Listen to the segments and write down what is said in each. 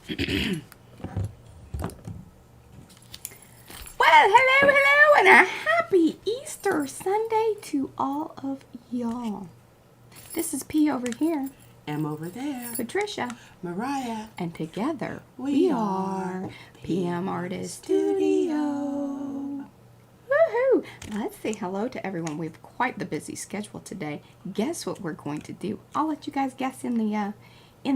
Well, hello, and a happy Easter Sunday to all of y'all. This is P over here. M over there. Patricia. Mariah. And together We are are PM Artist Studio. Woohoo! Let's say hello to everyone. We have quite the busy schedule today. Guess what we're going to do? I'll let you guys guess in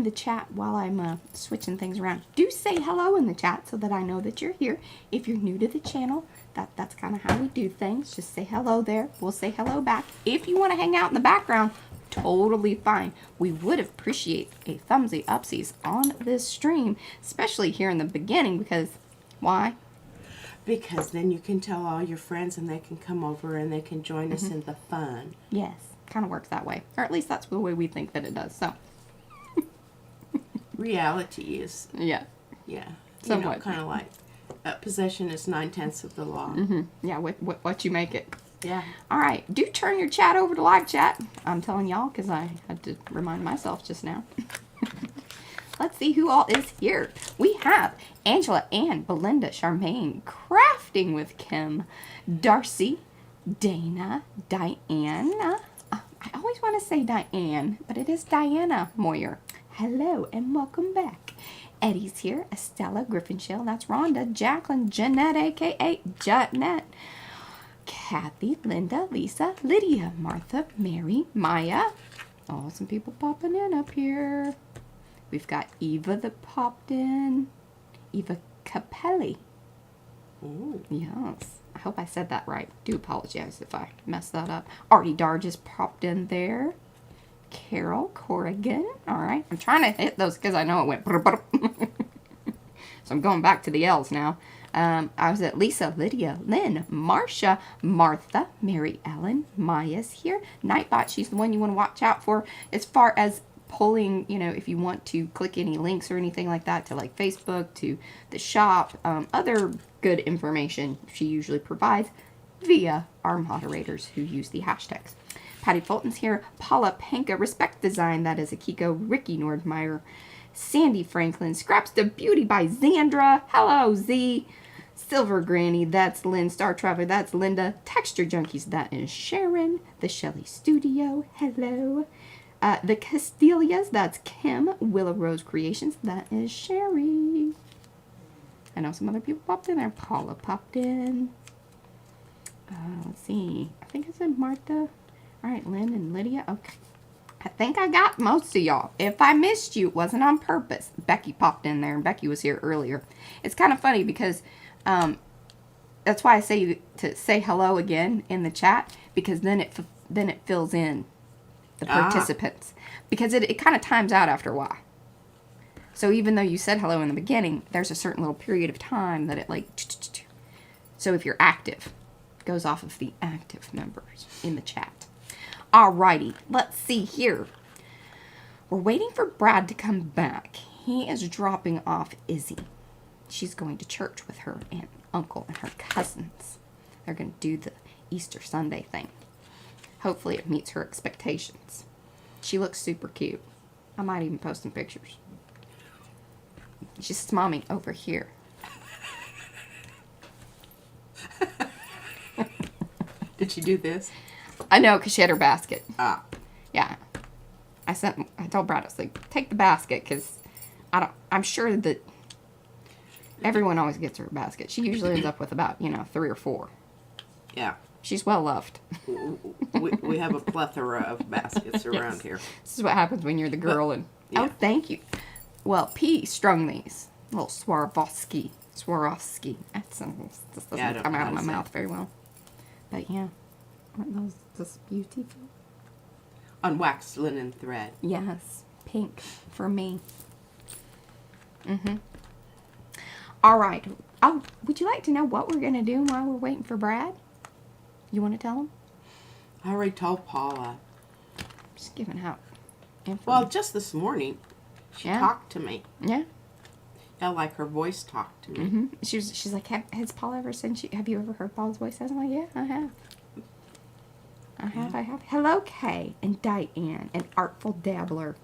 the chat while I'm switching things around. Do say hello in the chat so that I know that you're here. If you're new to the channel, that's kind of how we do things. Just say hello there. We'll say hello back. If you want to hang out in the background, totally fine. We would appreciate a thumbsy upsies on this stream, especially here in the beginning, because why? Because then you can tell all your friends and they can come over and they can join us in the fun. Yes, kind of works that way. Or at least that's the way we think that it does. So Reality is, yeah, somewhat kind of like possession is 9/10 of the law. Yeah, what you make it. Yeah. All right, do turn your chat over to live chat. I'm telling y'all because I had to remind myself just now. Let's see who all is here. We have Angela, Ann, Belinda, Charmaine, Crafting with Kim, Darcy, Dana, Diana. I always want to say Diane, but it is Diana Moyer. Hello and welcome back. Eddie's here. Estella, Griffinshell, that's Rhonda, Jacqueline, Jeanette, a.k.a. Jeanette, Kathy, Linda, Lisa, Lydia, Martha, Mary, Maya. Oh, some people popping in up here. We've got Eva that popped in. Eva Capelli. Ooh. Yes. I hope I said that right. Do apologize if I messed that up. Arty Dar just popped in there. Carol Corrigan. All right. I'm trying to hit those because I know it went. So I'm going back to the L's now. I was at Lisa, Lydia, Lynn, Marcia, Martha, Mary Ellen, Maya's here. Nightbot, she's the one you want to watch out for as far as pulling, if you want to click any links or anything like that to like Facebook, to the shop, other good information she usually provides via our moderators who use the hashtags. Patty Fulton's here. Paula Panka, Respect Design, that is Akiko, Ricky Nordmeyer, Sandy Franklin, Scraps to Beauty by Zandra, hello Z, Silver Granny, that's Lynn, Star Traveler, that's Linda, Texture Junkies, that is Sharon, The Shelley Studio, hello, The Castilias, that's Kim, Willow Rose Creations, that is Sherry. I know some other people popped in there. Paula popped in. Let's see, I think I said Martha. All right, Lynn and Lydia. Okay. I think I got most of y'all. If I missed you, it wasn't on purpose. Becky popped in there, and Becky was here earlier. It's kind of funny because that's why I say to say hello again in the chat, because then it fills in the participants. Because it kind of times out after a while. So even though you said hello in the beginning, there's a certain little period of time that it like... So if you're active, it goes off of the active members in the chat. Alrighty, let's see here. We're waiting for Brad to come back. He is dropping off Izzy. She's going to church with her aunt, uncle, and her cousins. They're going to do the Easter Sunday thing. Hopefully it meets her expectations. She looks super cute. I might even post some pictures. She's mommy over here. Did she do this? I know, because she had her basket. Ah. Yeah. I told Brad, I was like, take the basket, because I'm sure that everyone always gets her basket. She usually ends up with about, 3 or 4. Yeah. She's well loved. We have a plethora of baskets around here. This is what happens when you're the girl. Yeah. Oh, thank you. Well, P strung these. Little Swarovski. That doesn't come out of my mouth very well. But yeah. Aren't those just beautiful? On waxed linen thread. Yes. Pink for me. All right. Oh, would you like to know what we're going to do while we're waiting for Brad? You want to tell him? I already told Paula. Just giving out info. Well, just this morning, she talked to me. Yeah. Yeah, like her voice talked to me. She's like, has Paula ever sent you? Have you ever heard Paula's voice? I was like, yeah, I have. I have. Hello, Kay and Diane and Artful Dabbler.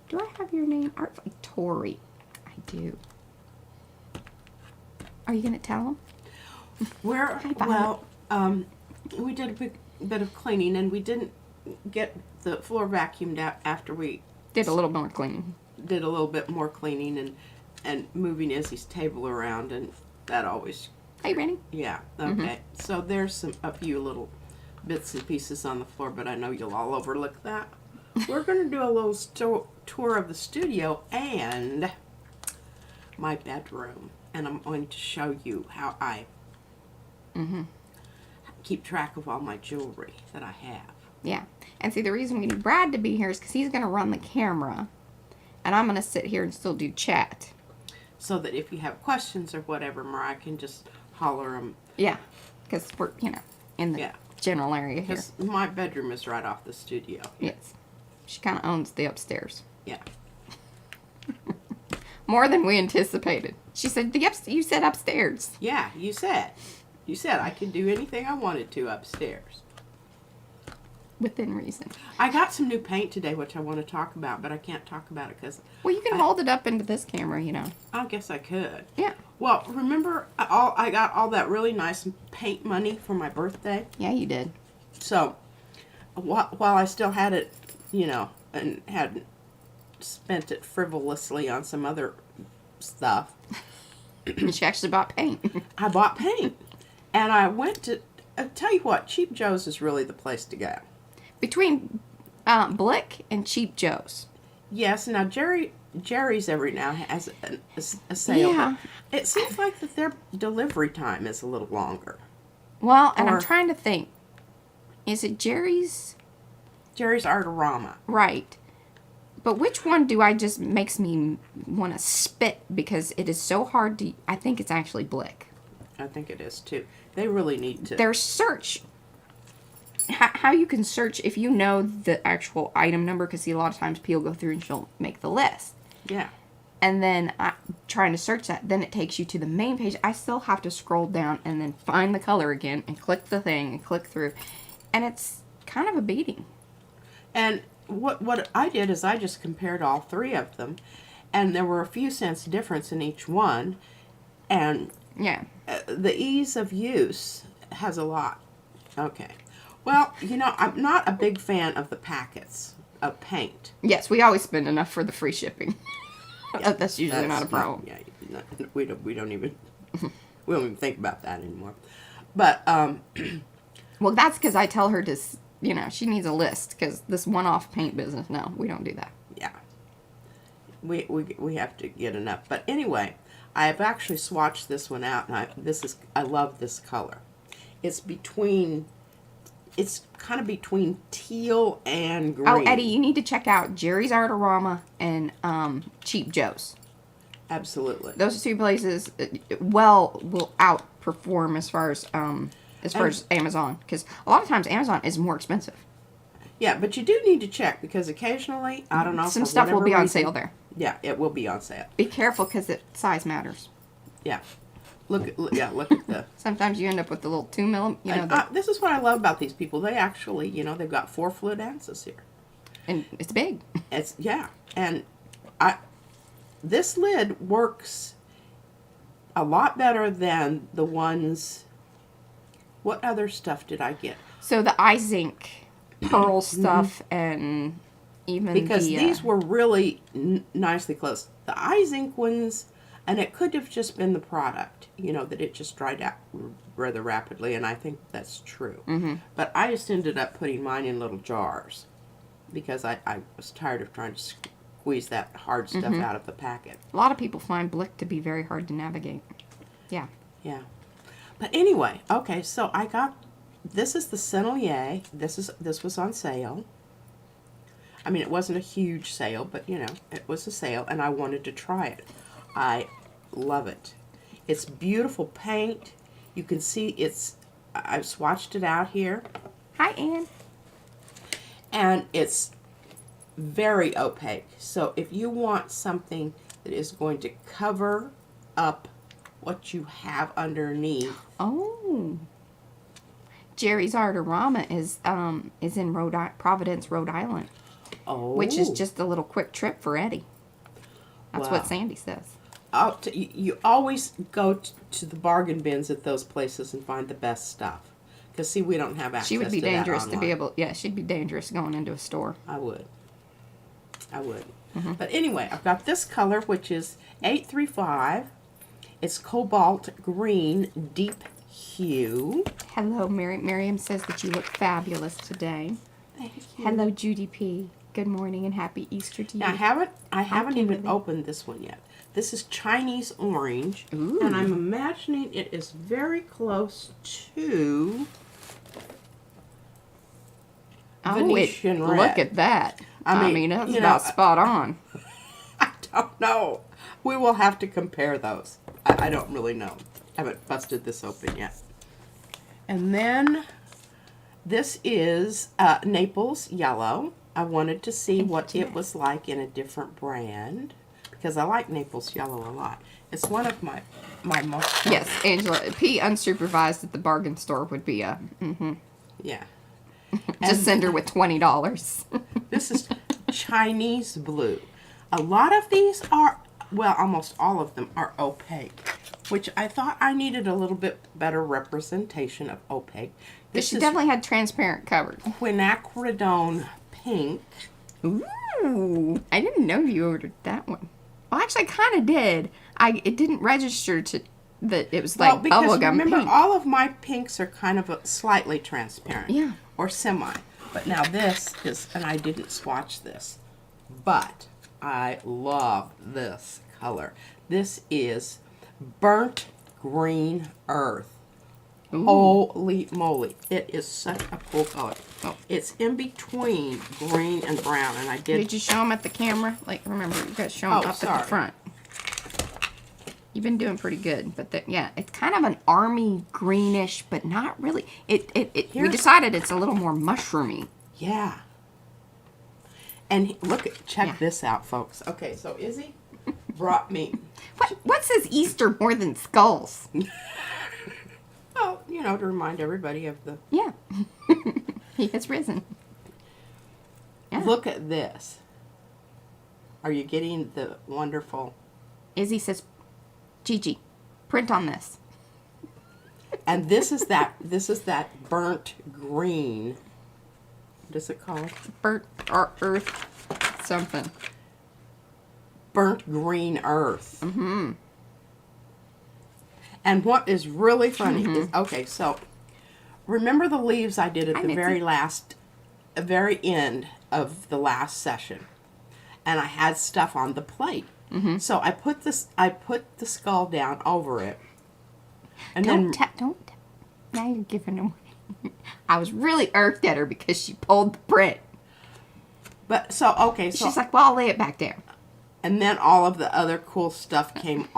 Do I have your name? Artful Tori. I do. Are you going to tell them? Well, we did a bit of cleaning, and we didn't get the floor vacuumed out after we Did a little more cleaning. did a little bit more cleaning and moving Izzy's table around, and that always, Hey, Rennie. yeah, okay. So there's a few little bits and pieces on the floor, but I know you'll all overlook that. We're going to do a little tour of the studio and my bedroom, and I'm going to show you how I keep track of all my jewelry that I have. Yeah. And see, the reason we need Brad to be here is because he's going to run the camera, and I'm going to sit here and still do chat. So that if you have questions or whatever, Mariah can just holler them. Yeah. Because we're, in the general area here. Because my bedroom is right off the studio. Yes. She kind of owns the upstairs. Yeah. More than we anticipated. She said, you said upstairs. Yeah, you said. You said I could do anything I wanted to upstairs. Within reason. I got some new paint today, which I want to talk about, but I can't talk about it because... Well, you can hold it up into this camera, I guess I could. Yeah. Well, remember I got all that really nice paint money for my birthday? Yeah, you did. So, while I still had it, and hadn't spent it frivolously on some other stuff... She actually bought paint. I bought paint. And I went to... I'll tell you what, Cheap Joe's is really the place to go. Between Blick and Cheap Joe's. Yes, now Jerry's every now has a sale. Yeah. But it seems like that their delivery time is a little longer. Well, and I'm trying to think. Is it Jerry's? Jerry's Artorama. Right. But which one makes me want to spit because it is so hard to... I think it's actually Blick. I think it is too. They really need to... Their search... How you can search if you know the actual item number, because see, a lot of times people go through and she'll make the list. Yeah. And then trying to search that, then it takes you to the main page. I still have to scroll down and then find the color again and click the thing and click through. And it's kind of a beating. And what I did is I just compared all three of them, and there were a few cents difference in each one. And yeah, the ease of use has a lot. Okay. Well, I'm not a big fan of the packets of paint. Yes, we always spend enough for the free shipping. That's usually not a problem. We don't even think about that anymore. But well, that's because I tell her to, she needs a list because this one-off paint business. No, we don't do that. Yeah, we have to get enough. But anyway, I have actually swatched this one out, and I love this color. It's kind of between teal and green. Oh, Eddie, you need to check out Jerry's Artorama and Cheap Joe's. Absolutely. Those two places will outperform as far as Amazon, because a lot of times Amazon is more expensive. Yeah, but you do need to check because occasionally, I don't know, some stuff will be on sale there. Yeah, it will be on sale. Be careful because size matters. Yeah. Look at the... Sometimes you end up with the little 2 millimeter. This is what I love about these people. They actually, they've got 4 fluorescents here. And it's big. And this lid works a lot better than the ones... What other stuff did I get? So the eye zinc pearl stuff and even because these were really nicely close. The eye zinc ones... And it could have just been the product, that it just dried out rather rapidly, and I think that's true. Mm-hmm. But I just ended up putting mine in little jars because I was tired of trying to squeeze that hard stuff out of the packet. A lot of people find Blick to be very hard to navigate. Yeah. Yeah. But anyway, okay, so I got, this is the Sennelier. This was on sale. I mean, it wasn't a huge sale, but, it was a sale, and I wanted to try it. I love it. It's beautiful paint. You can see I've swatched it out here. Hi, Ann. And it's very opaque. So if you want something that is going to cover up what you have underneath. Oh. Jerry's Artorama is in Providence, Rhode Island. Oh. Which is just a little quick trip for Eddie. That's what Sandy says. you always go to the bargain bins at those places and find the best stuff. Because, see, we don't have access to that. She would be dangerous to be online. able, yeah, she'd be dangerous going into a store. I would. But anyway, I've got this color, which is 835. It's cobalt green, deep hue. Hello, Miriam says that you look fabulous today. Thank you. Hello, Judy P. Good morning and happy Easter to you. Now, I haven't even Kimberly. opened this one yet. This is Chinese orange, Ooh. and I'm imagining it is very close to Venetian red. Look at that. I mean, that's about spot on. I don't know. We will have to compare those. I don't really know. Haven't busted this open yet. And then this is Naples Yellow. I wanted to see what it was like in a different brand because I like Naples Yellow a lot. It's one of my most... Yes, Angela. P unsupervised at the bargain store would be a... Yeah. Just send her with $20. This is Chinese blue. A lot of these are, well, almost all of them are opaque, which I thought I needed a little bit better representation of opaque. But she definitely had transparent covered. Quinacridone pink. Ooh, I didn't know you ordered that one. Well, actually, I kind of did. It didn't register to that it was like bubblegum remember, pink. all of my pinks are kind of slightly transparent. Yeah. Or semi. But now this is, and I didn't swatch this, but I love this color. This is burnt green earth. Ooh. Holy moly. It is such a cool color. Oh. It's in between green and brown, and I Did you show them at the camera? Like, remember, you got to show them up at the front. You've been doing pretty good, but yeah, it's kind of an army greenish, but not really. We decided it's a little more mushroomy. Yeah. And check this out, folks. Okay, so Izzy brought me. What says Easter more than skulls? Well, to remind everybody of the... Yeah. He has risen. Yeah. Look at this. Are you getting the wonderful... Izzy says, Gigi, print on this. And this is that burnt green. What is it called? Burnt or earth something. Burnt green earth. Mm-hmm. And what is really funny is, okay, so remember the leaves I did at the very end of the last session, and I had stuff on the plate. Mm-hmm. So I put the skull down over it, and don't. Now you're giving them. I was really irked at her because she pulled the print. But so She's like, "Well, I'll lay it back down." And then all of the other cool stuff came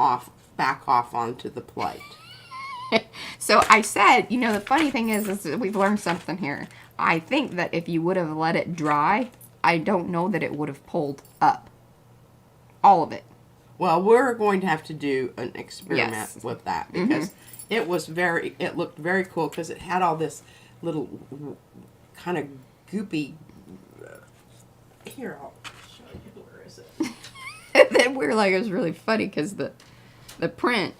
back off onto the plate. So I said, the funny thing is that we've learned something here. I think that if you would have let it dry, I don't know that it would have pulled up. All of it. Well, we're going to have to do an experiment with that because it looked very cool because it had all this little kind of goopy. Here, I'll show you. Where is it? And then we're like, it was really funny because the print,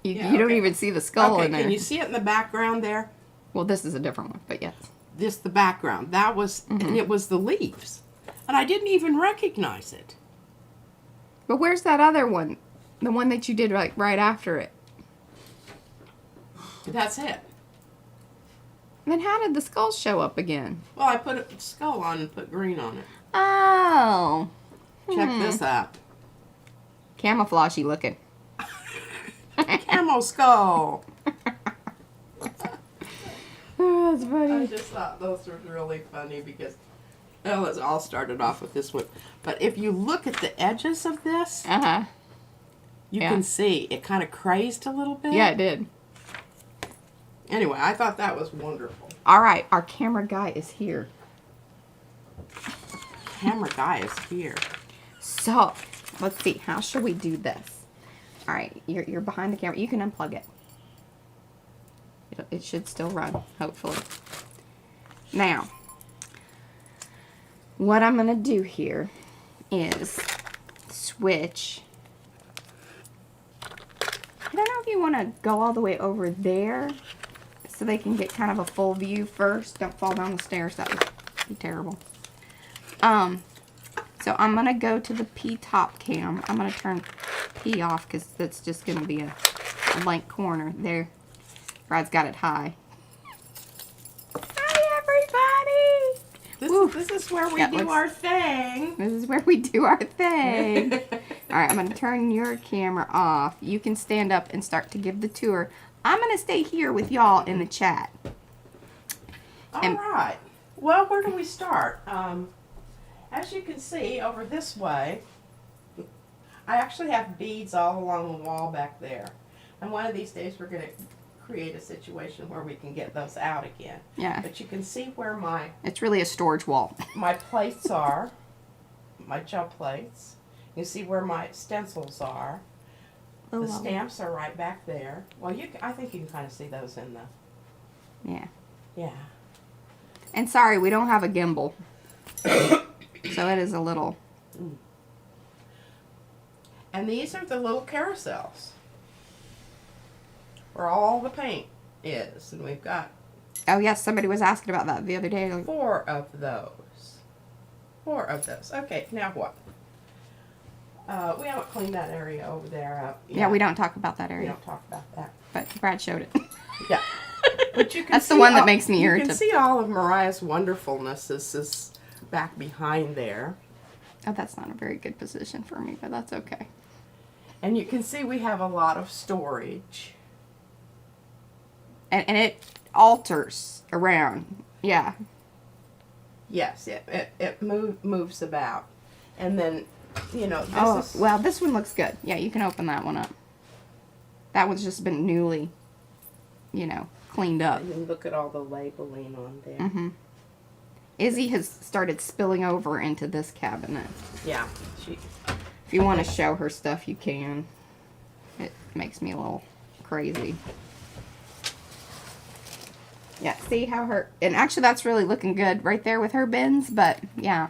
you don't even see the skull in there. Can you see it in the background there? Well, this is a different one, but yes. The background. That was, and it was the leaves. And I didn't even recognize it. But where's that other one? The one that you did right after it. That's it. Then how did the skull show up again? Well, I put a skull on and put green on it. Oh. Check this out. Camouflagey looking. Camo skull. Oh, that's funny. I just thought those were really funny because, well, it all started off with this one. But if you look at the edges of this, you can see it kind of crazed a little bit. Yeah, it did. Anyway, I thought that was wonderful. All right, our camera guy is here. Camera guy is here. So, let's see. How should we do this? All right, you're behind the camera. You can unplug it. It should still run, hopefully. Now, what I'm going to do here is switch. I don't know if you want to go all the way over there so they can get kind of a full view first. Don't fall down the stairs. That would be terrible. So I'm going to go to the P top cam. I'm going to turn P off because that's just going to be a blank corner. There. Brad's got it high. Hi, everybody! This is where we do our thing. This is where we do our thing. Alright, I'm going to turn your camera off. You can stand up and start to give the tour. I'm going to stay here with y'all in the chat. Alright. Well, where do we start? As you can see, over this way, I actually have beads all along the wall back there. And one of these days we're going to create a situation where we can get those out again. Yeah. But you can see where it's really a storage wall. my plates are, my gel plates. You see where my stencils are. The stamps are right back there. Well, I think you can kind of see those in the... Yeah. Yeah. And sorry, we don't have a gimbal. So it is a little... And these are the little carousels where all the paint is. And we've got... Oh, yes, somebody was asking about that the other day. 4 of those. 4 of those. Okay, now what? We haven't cleaned that area over there up. Yeah, we don't talk about that area. We don't talk about that. But Brad showed it. Yeah. But you can That's see the one that makes me irritated. You can see all of Mariah's wonderfulness. This is back behind there. Oh, that's not a very good position for me, but that's okay. And you can see we have a lot of storage. And it alters around. Yeah. Yes, it moves about. And then, you know, this is... well, this one looks good. Yeah, you can open that one up. That one's just been newly, you know, cleaned up. And then look at all the labeling on there. Mm-hmm. Izzy has started spilling over into this cabinet. Yeah. If you want to show her stuff, you can. It makes me a little crazy. Yeah, see how her... And actually, that's really looking good right there with her bins, but yeah.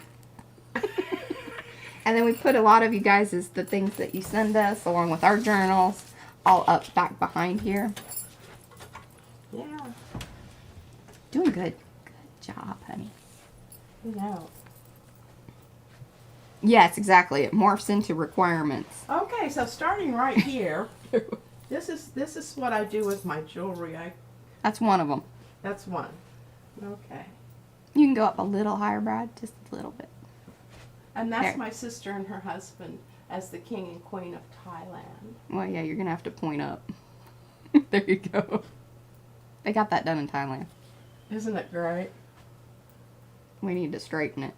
And then we put a lot of you guys' the things that you send us, along with our journals, all up back behind here. Yeah. Doing good. Good job, honey. No. Yes, exactly. It morphs into requirements. Okay, so starting right here, this is what I do with my jewelry. That's one of them. That's one. Okay. You can go up a little higher, Brad, just a little bit. And that's there. My sister and her husband as the king and queen of Thailand. Well, yeah, you're gonna have to point up. There you go. They got that done in Thailand. Isn't it great? We need to straighten it.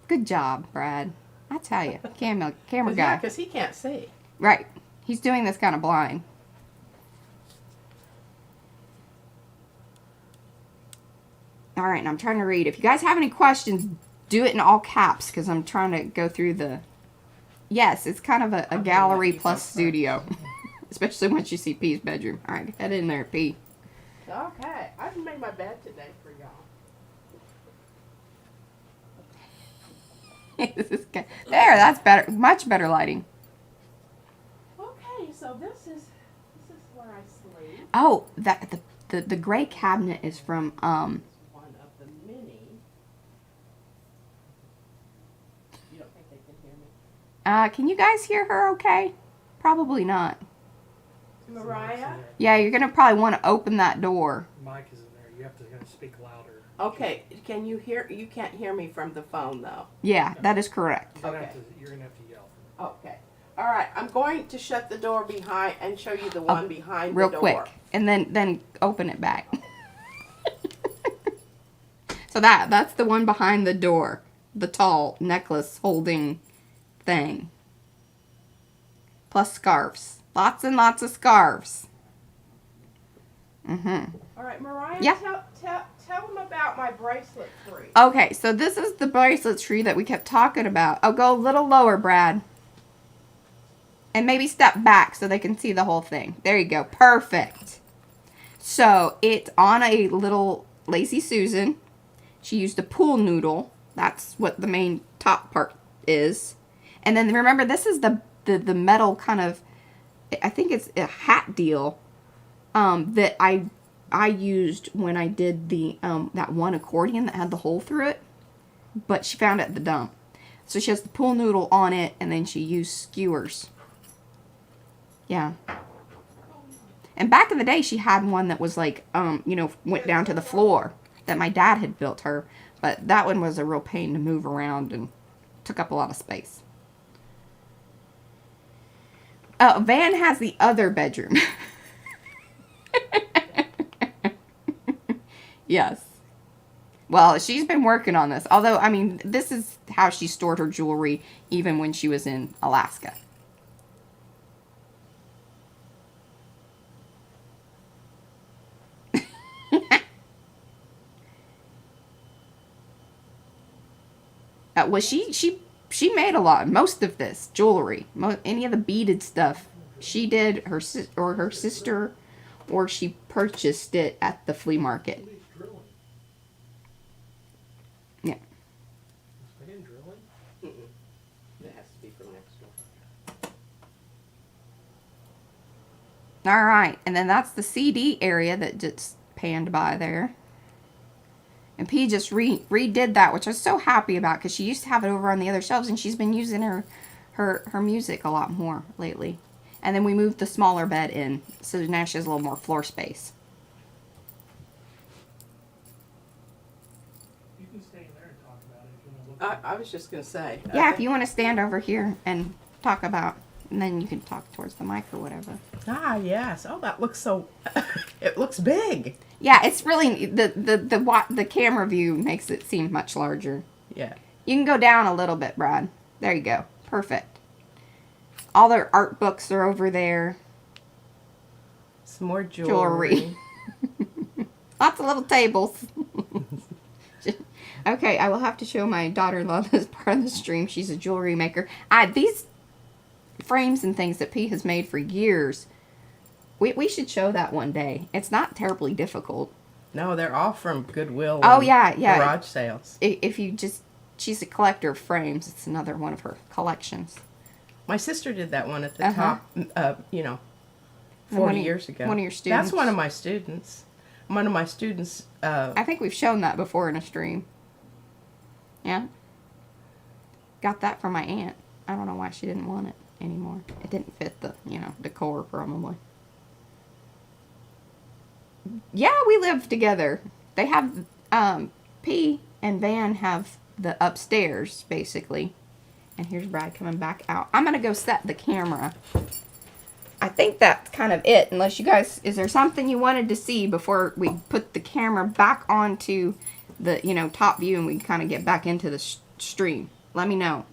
Good job, Brad. I tell you, camera guy. Yeah, because he can't see. Right. He's doing this kind of blind. All right, and I'm trying to read. If you guys have any questions, do it in all caps because I'm trying to go through the... Yes, it's kind of a gallery plus studio. Especially once you see P's bedroom. All right, head in there, P. Okay, I've made my bed today for y'all. This is good. There, that's better. Much better lighting. Okay, so this is where I sleep. Oh, that the gray cabinet is from One of the mini. You don't think they can hear me? Can you guys hear her okay? Probably not. Mariah? Yeah, you're gonna probably want to open that door. Mic is in there. You have to kind of speak louder. Okay, can you hear? You can't hear me from the phone though. Yeah, that is correct. You're Okay. gonna have to yell. Okay. All right. I'm going to shut the door behind and show you the one behind Real the door. quick, and then open it back. So that's the one behind the door, the tall necklace holding thing. Plus scarves, lots and lots of scarves. Mhm. All right, Mariah. Yeah. Tell them about my bracelet tree. Okay, so this is the bracelet tree that we kept talking about. Oh, go a little lower, Brad. And maybe step back so they can see the whole thing. There you go. Perfect. So, it's on a little Lazy Susan. She used a pool noodle. That's what the main top part is. And then remember, this is the metal kind of, I think it's a hat deal that I used when I did the that one accordion that had the hole through it. But she found it at the dump. So she has the pool noodle on it, and then she used skewers. Yeah. And back in the day, she had one that was like, you know, went down to the floor that my dad had built her. But that one was a real pain to move around and took up a lot of space. Van has the other bedroom. Yes. Well, she's been working on this. Although, I mean, this is how she stored her jewelry even when she was in Alaska. Well, she made a lot, most of this jewelry, any of the beaded stuff, she did her sister, or she purchased it at the flea market. Yeah. Is Van drilling? It has to be from next door. All right, and then that's the CD area that just panned by there. And P just redid that, which I was so happy about because she used to have it over on the other shelves, and she's been using her music a lot more lately. And then we moved the smaller bed in, so now she has a little more floor space. You can stay in there and talk about it if you want to look. I was just going to say. Yeah, if you want to stand over here and talk about, and then you can talk towards the mic or whatever. Ah, yes. Oh, that looks so. It looks big. Yeah, it's really the camera view makes it seem much larger. Yeah. You can go down a little bit, Brad. There you go. Perfect. All their art books are over there. Some more jewelry. Lots of little tables. Okay, I will have to show my daughter-in-law this part of the stream. She's a jewelry maker. These frames and things that P has made for years, we should show that one day. It's not terribly difficult. No, they're all from Goodwill. Oh, and yeah. Garage sales. If you just, she's a collector of frames. It's another one of her collections. My sister did that one at the top, 40 years ago. One of your students. That's one of my students. One of my students. I think we've shown that before in a stream. Yeah. Got that from my aunt. I don't know why she didn't want it anymore. It didn't fit the, decor probably. Yeah, we live together. They have, P and Van have the upstairs, basically. And here's Brad coming back out. I'm going to go set the camera. I think that's kind of it. Unless you guys, is there something you wanted to see before we put the camera back onto the, top view and we kind of get back into the stream? Let me know.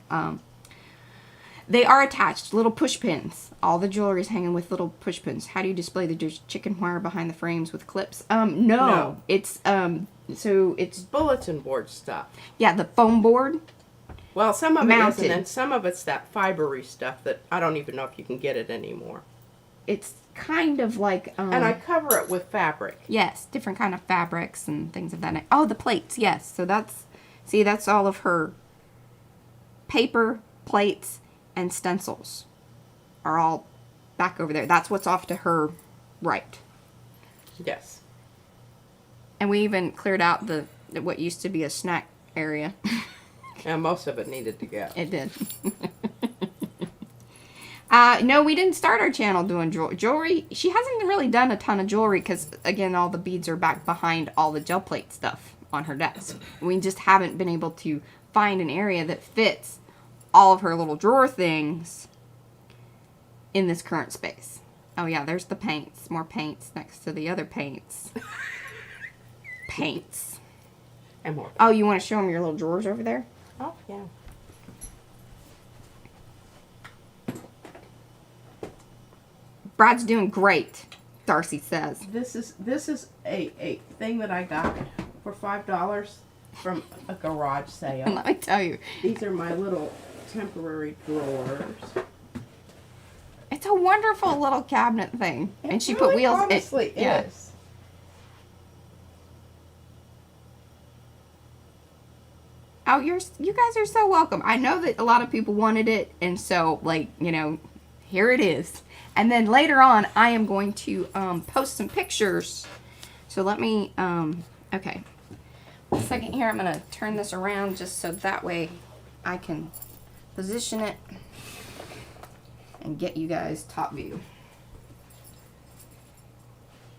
They are attached, little push pins. All the jewelry is hanging with little push pins. How do you display the chicken wire behind the frames with clips? No. It's, so it's bulletin board stuff. Yeah, the foam board. Well, some of it mounted. isn't, and some of it's that fibery stuff that I don't even know if you can get it anymore. It's kind of like... and I cover it with fabric. Yes, different kind of fabrics and things of that nature. Oh, the plates, yes. So that's all of her paper, plates, and stencils are all back over there. That's what's off to her right. Yes. And we even cleared out what used to be a snack area. And most of it needed to go. It did. No, we didn't start our channel doing jewelry. She hasn't really done a ton of jewelry because, again, all the beads are back behind all the gel plate stuff on her desk. We just haven't been able to find an area that fits all of her little drawer things in this current space. Oh, yeah, there's the paints. More paints next to the other paints. Paints. And more. Oh, you want to show them your little drawers over there? Oh, yeah. Brad's doing great, Darcy says. This is a thing that I got for $5 from a garage sale. Let me tell you. These are my little temporary drawers. It's a wonderful little cabinet thing. And she put really wheels in it. honestly Yeah. Oh, you guys are so welcome. I know that a lot of people wanted it, and so, like, you know, here it is. And then later on, I am going to post some pictures. So let me, okay. A second here, I'm going to turn this around just so that way I can position it and get you guys top view.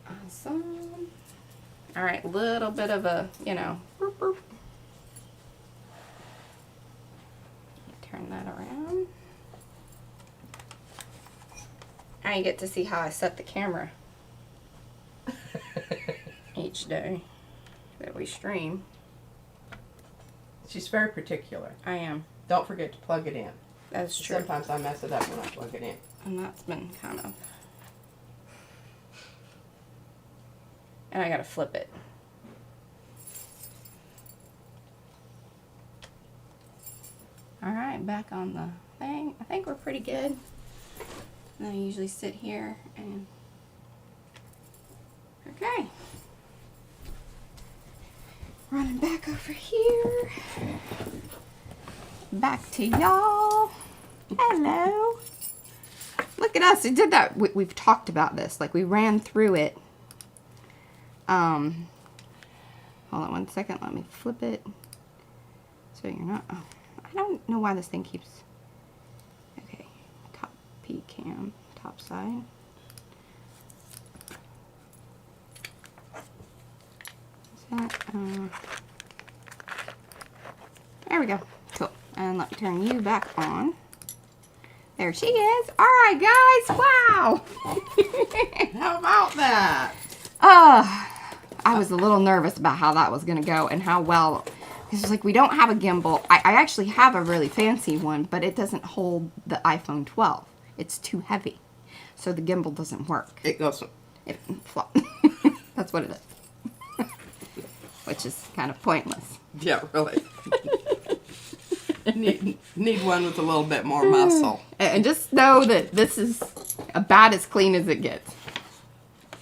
Awesome. All right, little bit of a, you know, boop, boop. Turn that around. Now you get to see how I set the camera each day that we stream. She's very particular. I am. Don't forget to plug it in. That's true. Sometimes I mess it up when I plug it in. And that's been kind of... And I gotta flip it. Alright, back on the thing. I think we're pretty good. And then I usually sit here and... Okay. Running back over here. Back to y'all. Hello. Look at us. It did that. We've talked about this. Like, we ran through it. Hold on one second. Let me flip it. So you're not... Oh, I don't know why this thing keeps... Okay. Top P cam. Top side. That, there we go. Cool. And let me turn you back on. There she is. All right, guys. Wow. How about that? I was a little nervous about how that was going to go and how well. Because it's like we don't have a gimbal. I actually have a really fancy one, but it doesn't hold the iPhone 12. It's too heavy. So the gimbal doesn't work. It goes... It flop. That's what it is. Which is kind of pointless. Yeah, really. need one with a little bit more muscle. And just know that this is about as clean as it gets.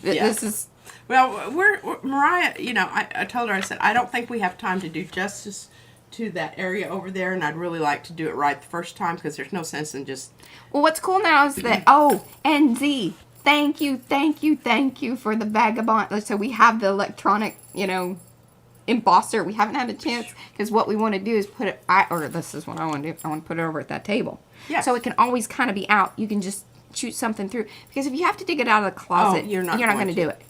This is... Well, we're Mariah, you know, I told her, I said, I don't think we have time to do justice to that area over there, and I'd really like to do it right the first time, because there's no sense in just... Well, what's cool now is that... Oh, NZ, thank you for the vagabond. So we have the electronic, you know... embosser. We haven't had a chance because what we want to do is put it, or this is what I want to do. I want to put it over at that table. Yeah. So it can always kind of be out. You can just shoot something through. Because if you have to dig it out of the closet, you're not going to do it.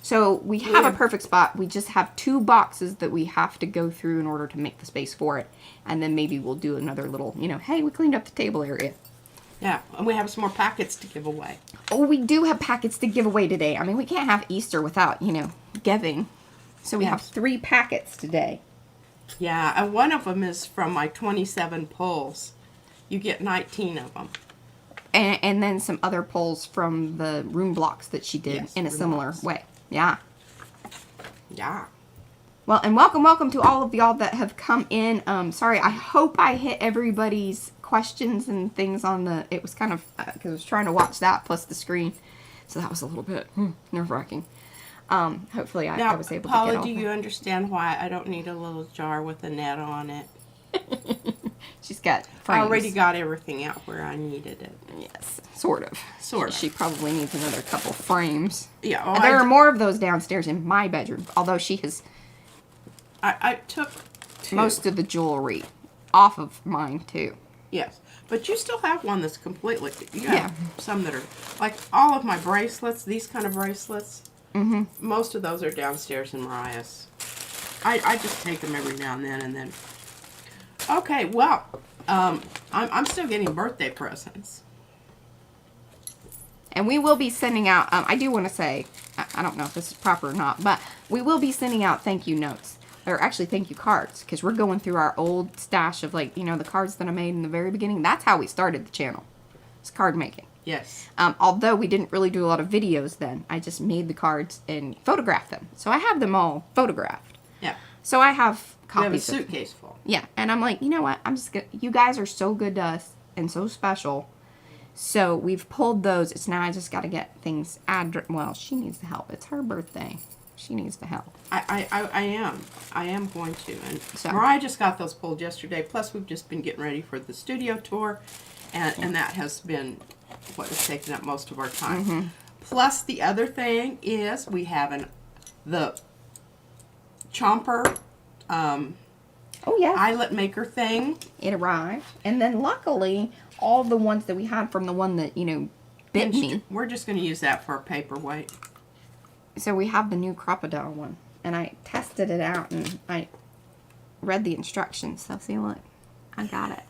So we have a perfect spot. We just have 2 boxes that we have to go through in order to make the space for it. And then maybe we'll do another little, you know, hey, we cleaned up the table area. Yeah, and we have some more packets to give away. Oh, we do have packets to give away today. I mean, we can't have Easter without, you know, giving. So we have 3 packets today. Yeah, and one of them is from my 27 pulls. You get 19 of them. And then some other pulls from the Rune Blocks that she did in a similar way. Yeah. Yeah. Well, and welcome to all of y'all that have come in. Sorry, I hope I hit everybody's questions and things on the... It was kind of... Because I was trying to watch that plus the screen. So that was a little bit nerve-wracking. Hopefully I was able to get all Paula, do you understand why I don't need a little jar with a net on it? She's got frames. I already got everything out where I needed it. Yes, sort of. Sort of. She probably needs another couple frames. Yeah. Well, there are more of those downstairs in my bedroom, although she has... I took 2. Most of the jewelry off of mine, too. Yes. But you still have one that's completely... You have some that are... Like, all of my bracelets, these kind of bracelets... Mm-hmm. Most of those are downstairs in Mariah's. I just take them every now and then. Okay, well, I'm still getting birthday presents. And we will be sending out, I do want to say, I don't know if this is proper or not, but we will be sending out thank you notes. Or actually thank you cards. Because we're going through our old stash of, like, you know, the cards that I made in the very beginning. That's how we started the channel. It's card making. Yes. Although we didn't really do a lot of videos then. I just made the cards and photographed them. So I have them all photographed. Yeah. So I have You have a copies of suitcase full. Yeah. And I'm like, you know what? I'm just gonna, you guys are so good to us and so special. So we've pulled those. It's now I just got to get things well, she needs the help. It's her birthday. She needs the help. I am going to. And So- Mariah just got those pulled yesterday. Plus, we've just been getting ready for the studio tour, and that has been what has taken up most of our time. Plus, the other thing is we have the Chomper Oh, yeah. eyelet maker thing. It arrived. And then luckily, all the ones that we had from the one that, bit me. We're just going to use that for a paperweight. So we have the new crocodile one. And I tested it out and I read the instructions. So see, look. I got it.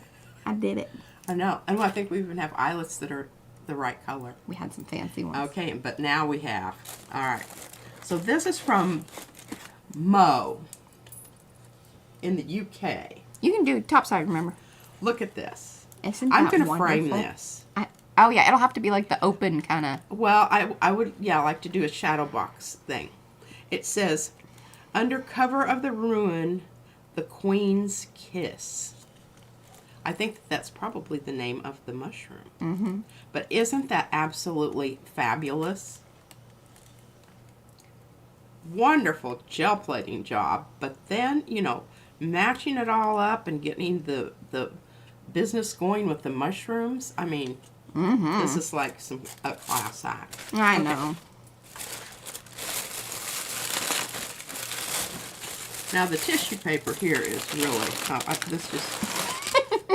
I did it. I know. And I think we even have eyelets that are the right color. We had some fancy ones. Okay, but now we have. All right. So this is from Mo in the UK. You can do topside, remember? Look at this. Isn't I'm that going to frame wonderful? this. Oh, yeah. It'll have to be like the open kind of. Well, I would, like to do a shadow box thing. It says, under cover of the ruin, the Queen's Kiss. I think that's probably the name of the mushroom. Mm-hmm. But isn't that absolutely fabulous? Wonderful gel plating job. But then, matching it all up and getting the business going with the mushrooms. I mean, this is like a class act. I Okay. know. Now the tissue paper here is really, this just,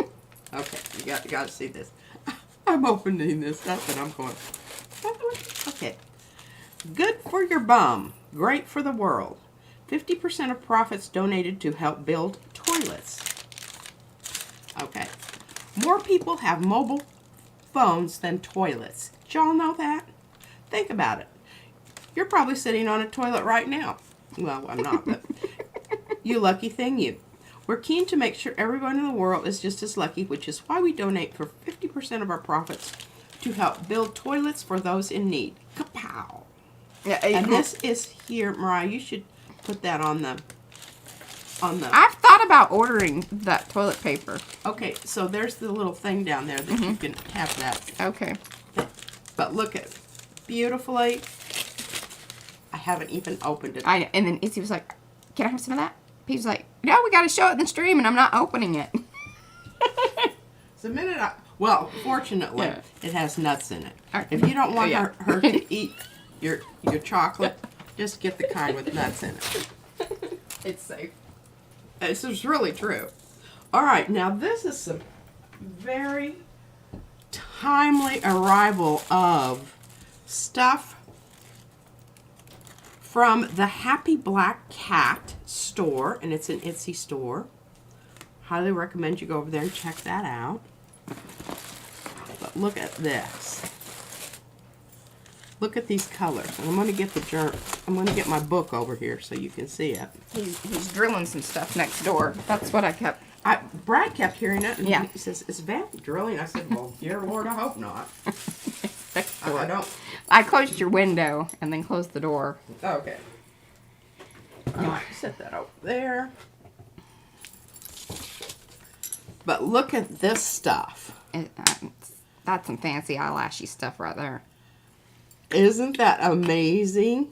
okay, you got to see this. I'm opening this up and I'm going, okay. Good for your bum, great for the world. 50% of profits donated to help build toilets. Okay. More people have mobile phones than toilets. Did y'all know that? Think about it. You're probably sitting on a toilet right now. Well, I'm not, but you lucky thing you. We're keen to make sure everyone in the world is just as lucky, which is why we donate for 50% of our profits to help build toilets for those in need. Kapow! Yeah, And this is here, Mariah, you should put that on the... I've thought about ordering that toilet paper. Okay, so there's the little thing down there that you can have that. Okay. But look at it. Beautifully. I haven't even opened it. And then Izzy was like, can I have some of that? He was like, no, we got to show it in the stream, and I'm not opening it. The minute well, fortunately, Yeah. it has nuts in it. Okay. If you don't want Yeah. her to eat your chocolate, just get the kind with nuts in it. It's safe. This is really true. All right, now this is some very timely arrival of stuff from the Happy Black Cat store, and it's an Etsy store. Highly recommend you go over there and check that out. But look at this. Look at these colors. And I'm going to get I'm going to get my book over here so you can see it. He's drilling some stuff next door. That's what I kept. Brad kept hearing it, and Yeah. he says, "Is Val drilling?" I said, "Well, dear Lord, I hope not." I don't. I closed your window and then closed the door. Okay. All right, set that over there. But look at this stuff. That's some fancy eyelashy stuff right there. Isn't that amazing?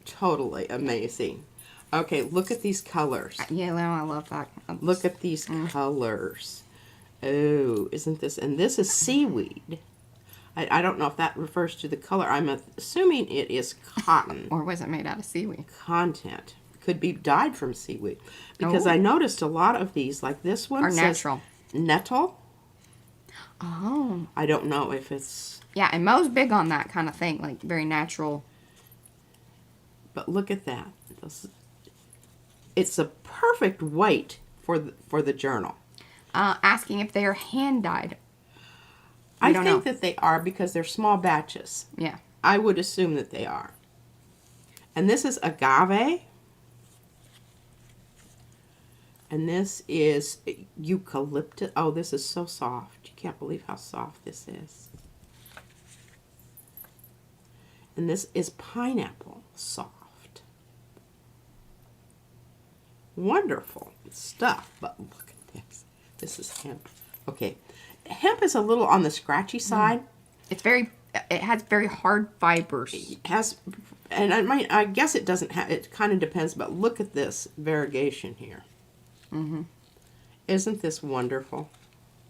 Totally amazing. Okay, look at these colors. Yeah, no, I love that. Look at these colors. Oh, isn't this? And this is seaweed. I don't know if that refers to the color. I'm assuming it is cotton Or was it made out of seaweed? content. Could be dyed from seaweed. Because Oh. I noticed a lot of these, like this one Or says natural. nettle. Oh. I don't know if it's... Yeah, and Mo's big on that kind of thing, like very natural. But look at that. It's a perfect weight for the journal. Asking if they are hand dyed. I don't think know. that they are because they're small batches. Yeah. I would assume that they are. And this is agave. And this is eucalyptus. Oh, this is so soft. You can't believe how soft this is. And this is pineapple soft. Wonderful stuff. But look at this. This is hemp. Okay. Hemp is a little on the scratchy side. It has very hard fibers. It has And I guess it doesn't have, it kind of depends, but look at this variegation here. Mm-hmm. Isn't this wonderful?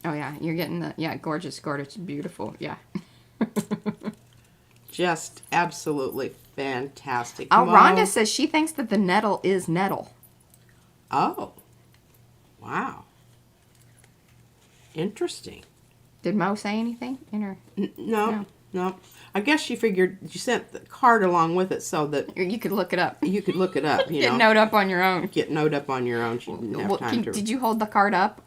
Oh, yeah. You're getting the, yeah, gorgeous, gorgeous, beautiful. Yeah. Just absolutely fantastic. Oh, Mo- Rhonda says she thinks that the nettle is nettle. Oh. Wow. Interesting. Did Mo say anything in her? No. I guess she figured you sent the card along with it so that You could look it up. you could look it up, you Get know. note up on your own. Get note up on your own. She didn't have Well, time to. did you hold the card up?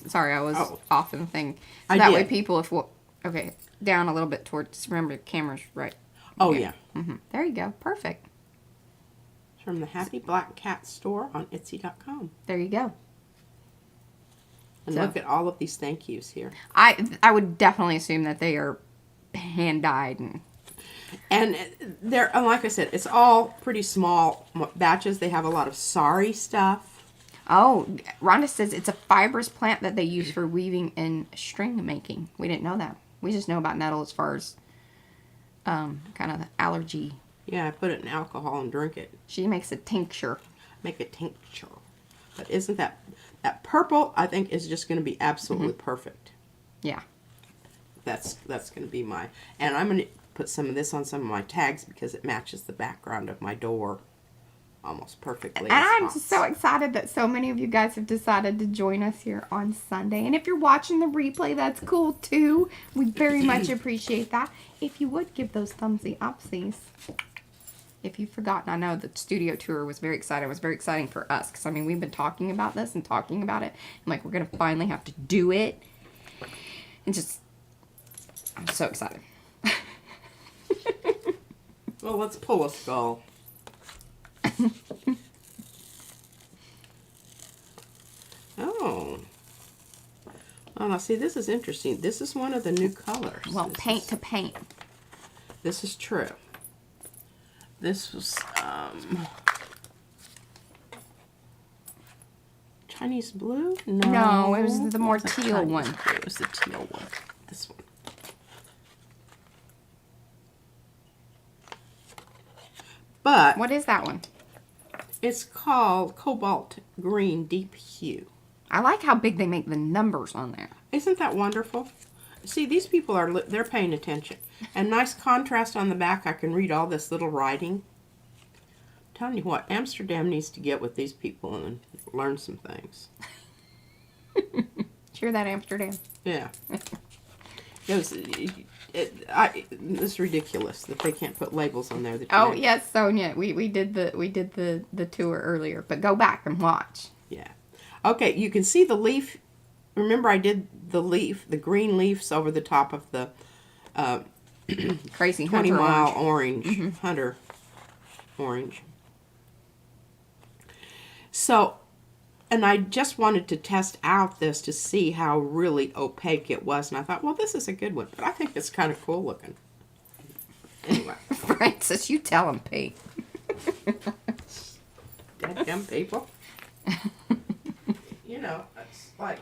Sorry, I was Oh. off in the thing. So I that way did. people, okay, down a little bit towards, remember the camera's right. Oh, Okay. yeah. Mm-hmm. There you go. Perfect. It's from the Happy Black Cat store on Etsy.com. There you go. And So- look at all of these thank yous here. I would definitely assume that they are hand dyed And they're, and like I said, it's all pretty small batches. They have a lot of sorry stuff. Oh, Rhonda says it's a fibrous plant that they use for weaving and string making. We didn't know that. We just know about nettle as far as kind of the allergy. Yeah, I put it in alcohol and drink it. She makes a tincture. Make a tincture. But isn't that purple? I think is just going to be absolutely perfect. Yeah. That's going to be my, and I'm going to put some of this on some of my tags because it matches the background of my door almost perfectly. And I'm just so excited that so many of you guys have decided to join us here on Sunday. And if you're watching the replay, that's cool too. We very much appreciate that. If you would give those thumbsy upsies. If you've forgotten, I know the studio tour was very exciting. It was very exciting for us because, I mean, we've been talking about this and talking about it. I'm like, we're going to finally have to do it. And just, I'm so excited. Well, let's pull a skull. Oh. Oh, now see, this is interesting. This is one of the new colors. Well, This paint is- to paint. This is true. This was Chinese blue? No, it was the more It was a teal Chinese one. blue. It was the teal one. This one. But What is that one? it's called Cobalt Green Deep Hue. I like how big they make the numbers on there. Isn't that wonderful? See, these people they're paying attention. And nice contrast on the back. I can read all this little writing. I'm telling you what, Amsterdam needs to get with these people and learn some things. Cheer that, Amsterdam. Yeah. It's ridiculous that they can't put labels on there. That you Oh know- yes, Sonia. We did the tour earlier, but go back and watch. Yeah. Okay, you can see the leaf. Remember I did the leaf, the green leaves over the top of the Crazy 20 Hunter mile orange. orange, Hunter orange. So, and I just wanted to test out this to see how really opaque it was. And I thought, well, this is a good one. But I think it's kind of cool looking. Anyway. Francis, you tell him, Pete. Damn people. You know, it's like...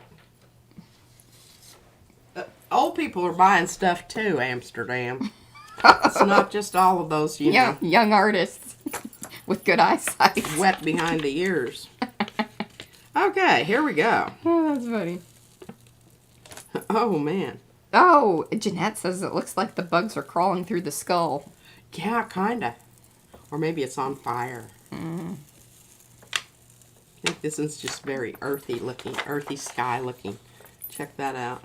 old people are buying stuff too, Amsterdam. It's not just all of those, you know, Young artists with good eyesight. wet behind the ears. Okay, here we go. Oh, that's funny. Oh, man. Oh, Jeanette says it looks like the bugs are crawling through the skull. Yeah, kind of. Or maybe it's on fire. I think this is just very earthy looking, earthy sky looking. Check that out.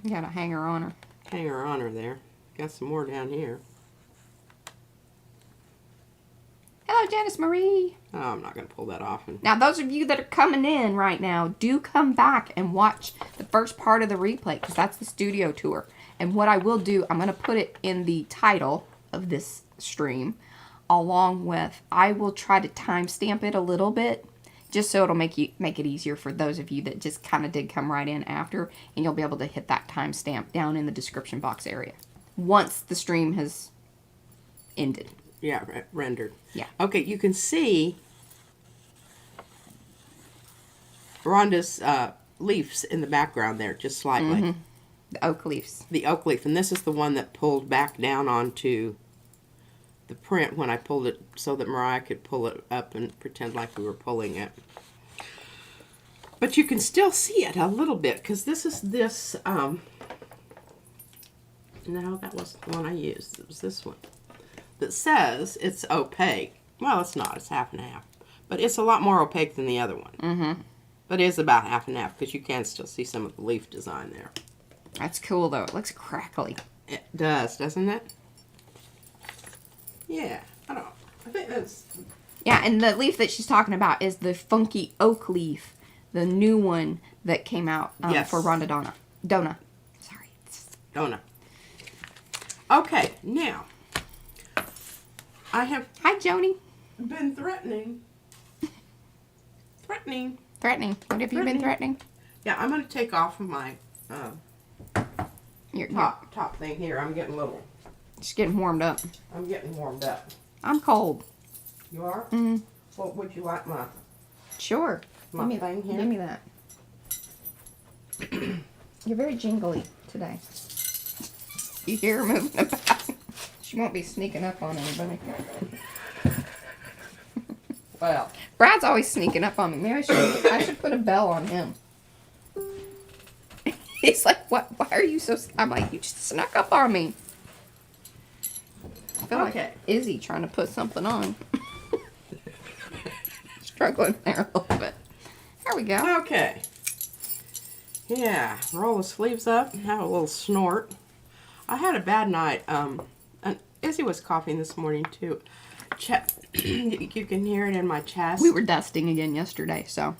You got a hanger on her. Hanger on her there. Got some more down here. Hello, Janice Marie. Oh, I'm not going to pull that off. Now, those of you that are coming in right now, do come back and watch the first part of the replay because that's the studio tour. And what I will do, I'm going to put it in the title of this stream along with, I will try to timestamp it a little bit just so it'll make it easier for those of you that just kind of did come right in after, and you'll be able to hit that timestamp down in the description box area once the stream has ended. Yeah, rendered. Yeah. Okay, you can see Rhonda's leaves in the background there, just slightly. The oak leaves. The oak leaf, and this is the one that pulled back down onto the print when I pulled it so that Mariah could pull it up and pretend like we were pulling it. But you can still see it a little bit because this is this, no, that wasn't the one I used. It was this one that says it's opaque. Well, it's not. It's half and half. But it's a lot more opaque than the other one. Mm-hmm. But it is about half and half because you can still see some of the leaf design there. That's cool, though. It looks crackly. It does, doesn't it? Yeah. I think that's... Yeah, and the leaf that she's talking about is the funky oak leaf. The new one that came out Yes. for Rhonda Donna. Sorry. Donut. Okay, now, I have Hi, Joni. been threatening. Threatening. What have you been threatening? Yeah, I'm going to take off my You're top thing here. I'm getting a little, just getting warmed up. I'm getting warmed up. I'm cold. You are? Mm-hmm. What would you like my Sure. My thing here? Give me that. You're very jingly today. You hear her moving about. She won't be sneaking up on anybody. Well, Brad's always sneaking up on me. Maybe I should put a bell on him. He's like, what? Why are you so... I'm like, you just snuck up on me. I feel Okay. like Izzy trying to put something on. Struggling there a little bit. There we go. okay. Yeah, roll the sleeves up and have a little snort. I had a bad night. And Izzy was coughing this morning too. You can hear it in my chest. We were dusting again yesterday, so...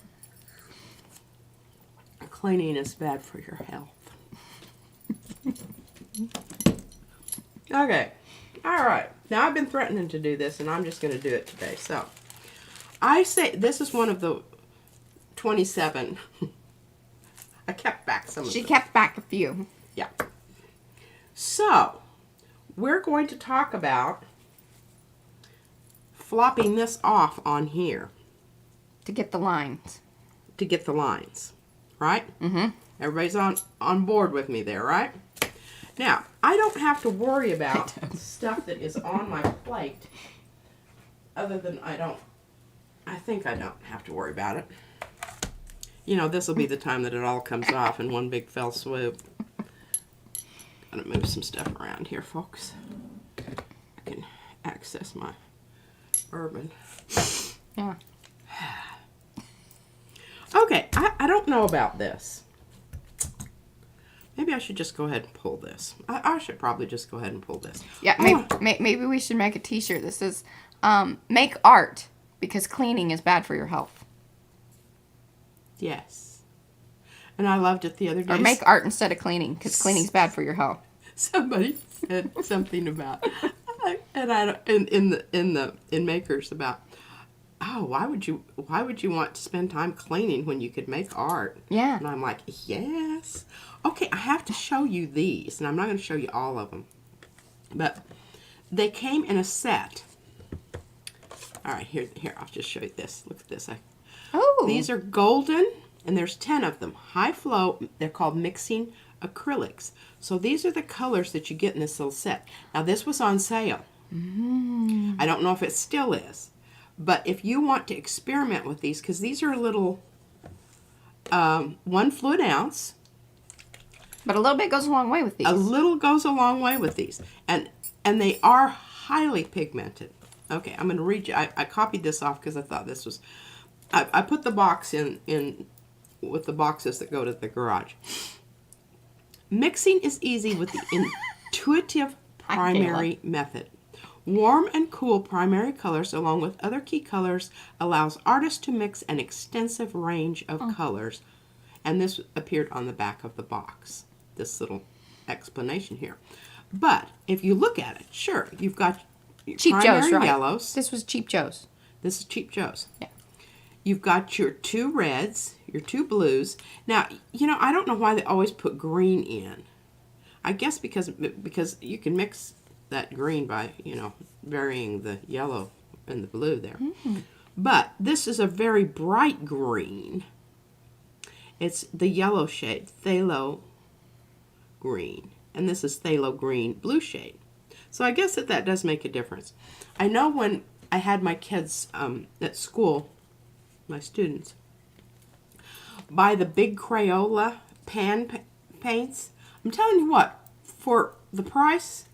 Cleaning is bad for your health. Okay. All right. Now, I've been threatening to do this, and I'm just going to do it today. So, I say this is one of the 27. I kept back some of them. She kept back a few. Yeah. So, we're going to talk about flopping this off on here To get the lines. to get the lines. Right? Mm-hmm. Everybody's on board with me there, right? Now, I don't have to worry about stuff that is on my plate other than I think I don't have to worry about it. You know, this will be the time that it all comes off in one big fell swoop. Gotta move some stuff around here, folks. I can access my bourbon. Yeah. Okay, I don't know about this. Maybe I should just go ahead and pull this. I should probably just go ahead and pull this. Yeah, maybe we should make a t-shirt that says, make art because cleaning is bad for your health. Yes. And I loved it the other day. Or make art instead of cleaning because cleaning's bad for your health. Somebody said something about, and I in Makers about, oh, why would you want to spend time cleaning when you could make art? Yeah. And I'm like, yes. Okay, I have to show you these, and I'm not going to show you all of them, but they came in a set. All right, here, I'll just show you this. Look at this. Oh. These are golden, and there's 10 of them. High flow, they're called mixing acrylics. So these are the colors that you get in this little set. Now, this was on sale. Mm. I don't know if it still is. But if you want to experiment with these, because these are a little 1 fluid ounce. But a little bit goes a long way with these. A little goes a long way with these. And they are highly pigmented. Okay, I'm going to read you. I copied this off because I thought this was... I put the box in with the boxes that go to the garage. Mixing is easy with the intuitive primary method. Warm and cool primary colors along with other key colors allows artists to mix an extensive range of colors. And this appeared on the back of the box, this little explanation here. But if you look at it, sure, you've got your Cheap primary Joe's, right? yellows. This was Cheap Joe's. This is Cheap Joe's. Yeah. You've got your 2 reds, your 2 blues. Now, you know, I don't know why they always put green in. I guess because you can mix that green by, you know, varying the yellow and the blue there. Mm. But this is a very bright green. It's the yellow shade, phthalo green. And this is phthalo green blue shade. So I guess that does make a difference. I know when I had my kids at school, my students, buy the big Crayola paints. I'm telling you what, for the price,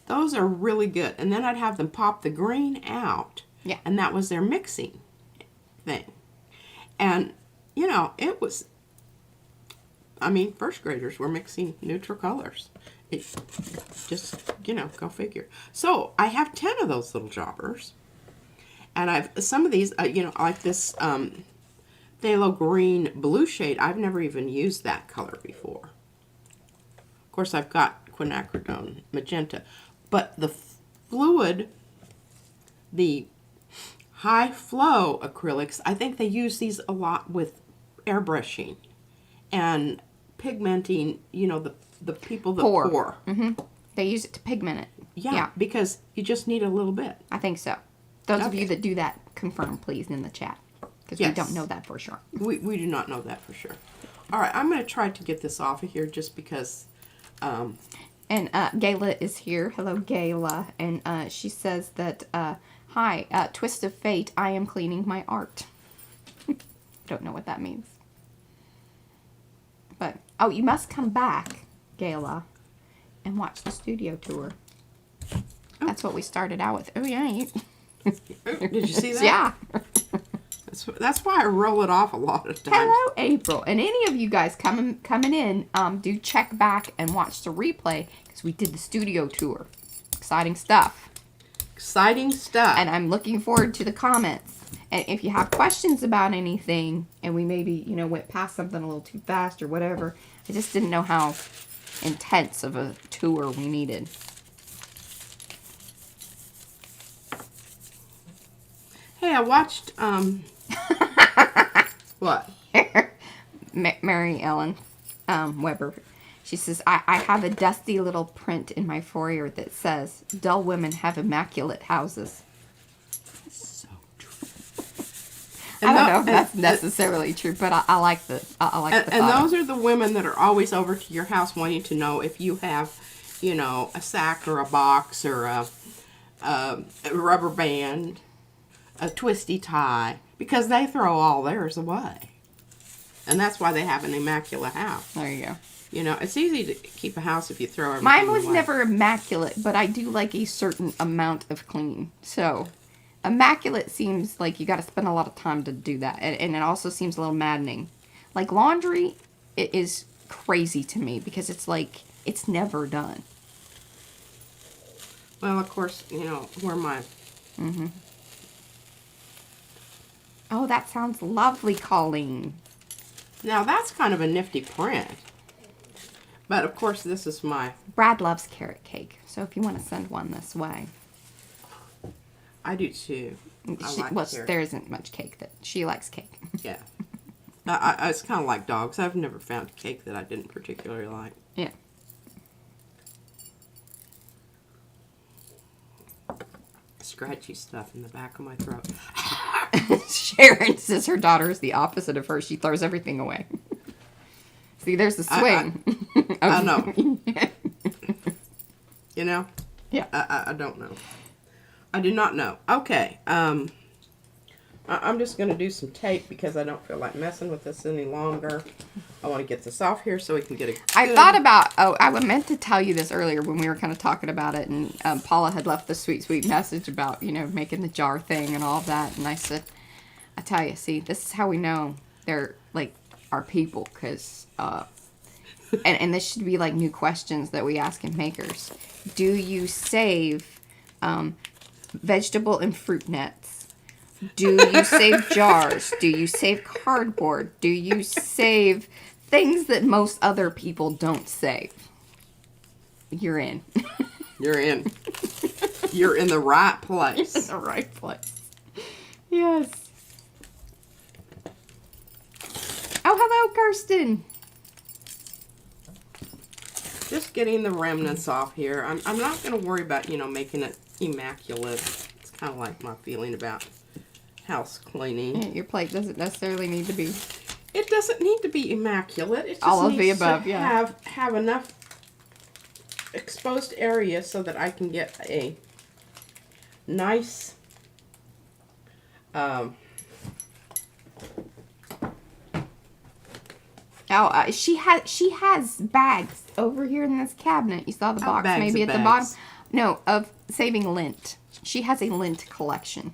those are really good. And then I'd have them pop the green out. Yeah. And that was their mixing thing. And, you know, it was, I mean, first graders were mixing neutral colors. It just, you know, go figure. So I have 10 of those little jobbers. And I've, some of these, you know, like this phthalo green blue shade, I've never even used that color before. Of course, I've got quinacridone magenta. But the fluid, the high flow acrylics, I think they use these a lot with airbrushing and pigmenting, you know, the people that pour. They use it to pigment it. Yeah, because you just need a little bit. I think so. Those of you that do that, confirm, please, in the chat. Because we don't know that for sure. We do not know that for sure. All right, I'm going to try to get this off of here just because... And Gayla is here. Hello, Gayla. And she says that, hi, twist of fate, I am cleaning my art. Don't know what that means. But, oh, you must come back, Gayla, and watch the studio tour. That's what we started out with. Oh, yeah. Did you see that? Yeah. That's why I roll it off a lot of times. Hello, April. And any of you guys coming in, do check back and watch the replay because we did the studio tour. Exciting stuff. Exciting stuff. And I'm looking forward to the comments. And if you have questions about anything, and we maybe, you know, went past something a little too fast or whatever, I just didn't know how intense of a tour we needed. Hey, I watched, what? Mary Ellen Weber. She says, I have a dusty little print in my foyer that says, dull women have immaculate houses. So true. I don't know if that's necessarily true, but I like the And those are the women that are always over to your house wanting to know if you have, you know, a sack or a box or a rubber band, a twisty tie, because they throw all theirs away. And that's why they have an immaculate house. There you go. You know, it's easy to keep a house if you throw everything Mine was away. never immaculate, but I do like a certain amount of clean. So, immaculate seems like you got to spend a lot of time to do that. And it also seems a little maddening. Like laundry, it is crazy to me because it's like, it's never done. Well, of course, you know, where my... Mm-hmm. Oh, that sounds lovely, Colleen. Now, that's kind of a nifty print. But, of course, this is my... Brad loves carrot cake, so if you want to send one this way. I do, too. There isn't much cake that... She likes cake. Yeah. It's kind of like dogs. I've never found a cake that I didn't particularly like. Yeah. Scratchy stuff in the back of my throat. Sharon says her daughter is the opposite of her. She throws everything away. See, there's the swing. I know. You know? Yeah. I don't know. I do not know. Okay. I'm just going to do some tape because I don't feel like messing with this any longer. I want to get this off here so we can get a I thought about, I meant to tell you this earlier when we were kind of talking about it, and Paula had left the sweet, sweet message about, you know, making the jar thing and all of that, and I said, I tell you, see, this is how we know they're, like, our people, because, and this should be, like, new questions that we ask in Makers. Do you save vegetable and fruit nets? Do you save jars? Do you save cardboard? Do you save things that most other people don't save? You're in. You're in. You're in the right place. In the right place. Yes. Oh, hello, Kirsten. Just getting the remnants off here. I'm not going to worry about, you know, making it immaculate. It's kind of like my feeling about house cleaning. Your plate doesn't necessarily need to be. It doesn't need to be immaculate. It just all of the needs above, to yeah. have enough exposed area so that I can get a nice she has bags over here in this cabinet. You saw the box bags maybe of at the bottom. bags. No, of saving lint. She has a lint collection.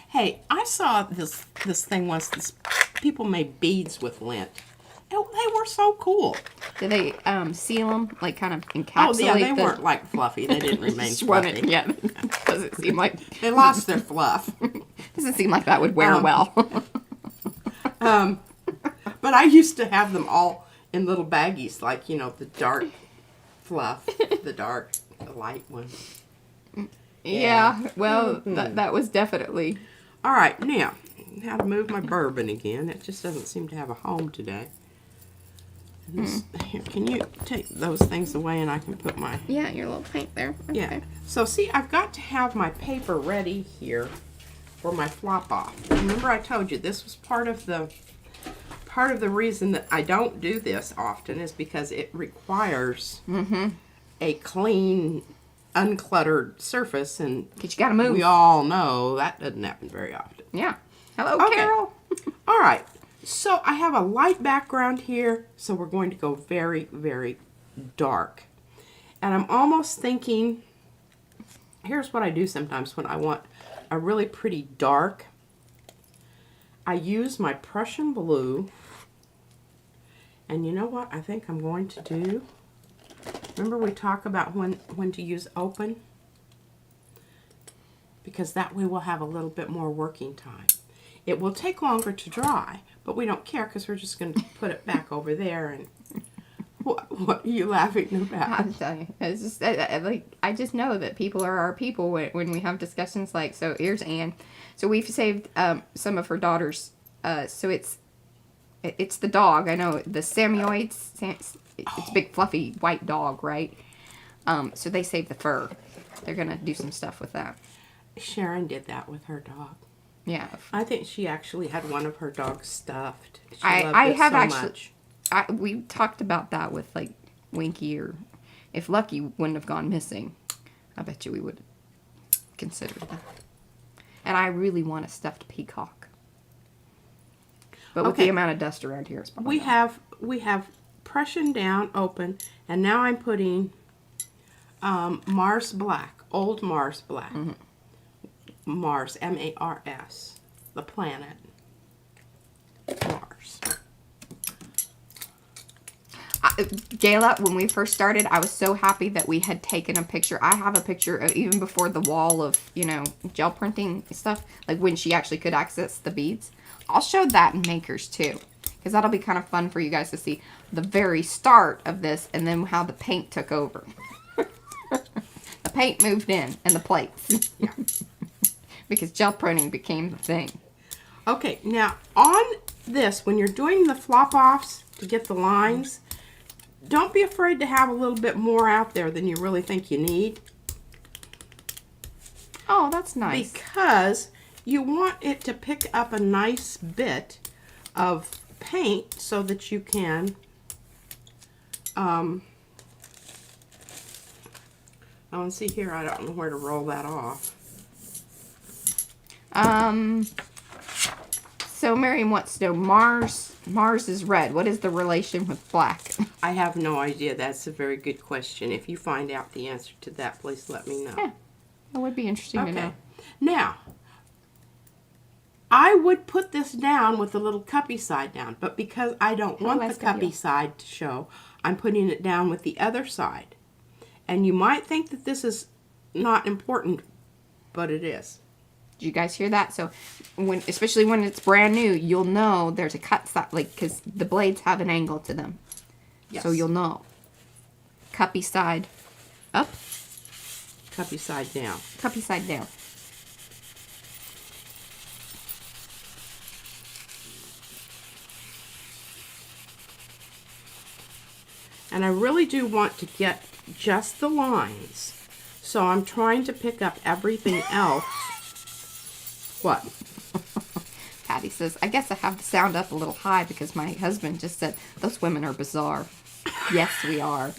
Hey, I saw this thing once. People made beads with lint. Oh, they were so cool. Do they seal them, like kind of encapsulate? Oh yeah, they weren't like fluffy. They didn't remain Just fluffy. want it, yeah. Doesn't seem like They lost their fluff. doesn't seem like that would wear well. But I used to have them all in little baggies, like, you know, the dark fluff, the light one. Yeah, well, that was definitely. All right, now, how to move my bourbon again. It just doesn't seem to have a home today. And this, here, can you take those things away and I can put my... Yeah, your little paint there. Okay. Yeah. So, see, I've got to have my paper ready here for my flop off. Remember I told you this was part of the reason that I don't do this often is because it requires a clean, uncluttered surface, and Because you got to move. we all know that doesn't happen very often. Yeah. Hello, Okay. Carol. All right, so I have a light background here, so we're going to go very, very dark. And I'm almost thinking, here's what I do sometimes when I want a really pretty dark. I use my Prussian blue, and you know what I think I'm going to do? Remember we talk about when to use open? Because that way we'll have a little bit more working time. It will take longer to dry, but we don't care because we're just going to put it back over there. And what are you laughing about? I'm telling you, it's just I just know that people are our people when we have discussions like. So here's Anne. So we've saved some of her daughters. So it's the dog. I know the Samoyeds. It's a big fluffy white dog, right? So they saved the fur. They're gonna do some stuff with that. Sharon did that with her dog. Yeah. I think she actually had one of her dogs stuffed. She I loved it have so actually. much. We talked about that with like Winky, or if Lucky wouldn't have gone missing, I bet you we would have considered that. And I really want a stuffed peacock. But with the amount of dust around here, it's probably We have Prussian down open, and now I'm putting Mars Black, old Mars Black. Mars, M-A-R-S, the planet Mars. Gayla, when we first started, I was so happy that we had taken a picture. I have a picture of even before the wall of, gel printing stuff, like when she actually could access the beads. I'll show that in Makers too, because that'll be kind of fun for you guys to see the very start of this and then how the paint took over. The paint moved in and the plates. Yeah. Because gel printing became the thing. Okay, now on this, when you're doing the flop-offs to get the lines, don't be afraid to have a little bit more out there than you really think you need. Oh, that's nice. Because you want it to pick up a nice bit of paint so that you can, and see here, I don't know where to roll that off. So Miriam wants to know, Mars is red. What is the relation with black? I have no idea. That's a very good question. If you find out the answer to that, please let me know. Yeah, that would be interesting to know. Now, I would put this down with the little cuppy side down, but because I don't want the cuppy side to show, I'm putting it down with the other side. And you might think that this is not important, but it is. Did you guys hear that? So, especially when it's brand new, you'll know there's a cut side, because the blades have an angle to them. Yes. So you'll know. Cuppy side up, Cuppy side down. cuppy side down. And I really do want to get just the lines. So I'm trying to pick up everything else. What? Patty says, I guess I have the sound up a little high because my husband just said, those women are bizarre. Yes, we are.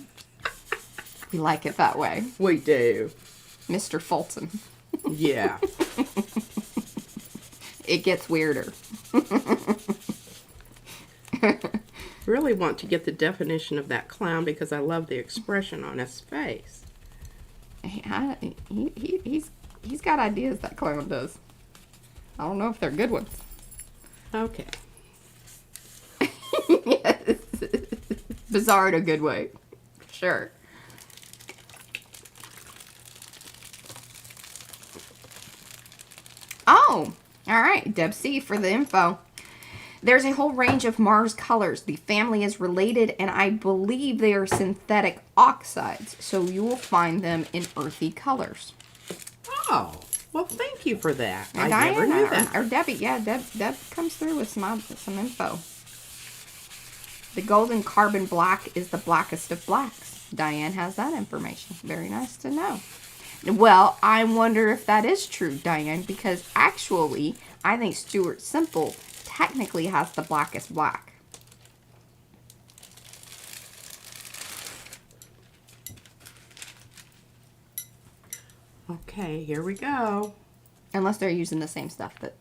We like it that way. We do. Mr. Fulton. Yeah. It gets weirder. Really want to get the definition of that clown because I love the expression on his face. He's got ideas, that clown does. I don't know if they're good ones. Okay. Yes. Bizarre in a good way. Sure. Oh, all right. Deb C for the info. There's a whole range of Mars colors. The family is related, and I believe they are synthetic oxides, so you will find them in earthy colors. Oh, well, thank you for that. And I never knew that. Or Debbie, yeah, Deb comes through with some info. The golden carbon black is the blackest of blacks. Diane has that information. Very nice to know. Well, I wonder if that is true, Diane, because actually, I think Stuart Simple technically has the blackest black. Okay, here we go. Unless they're using the same stuff that...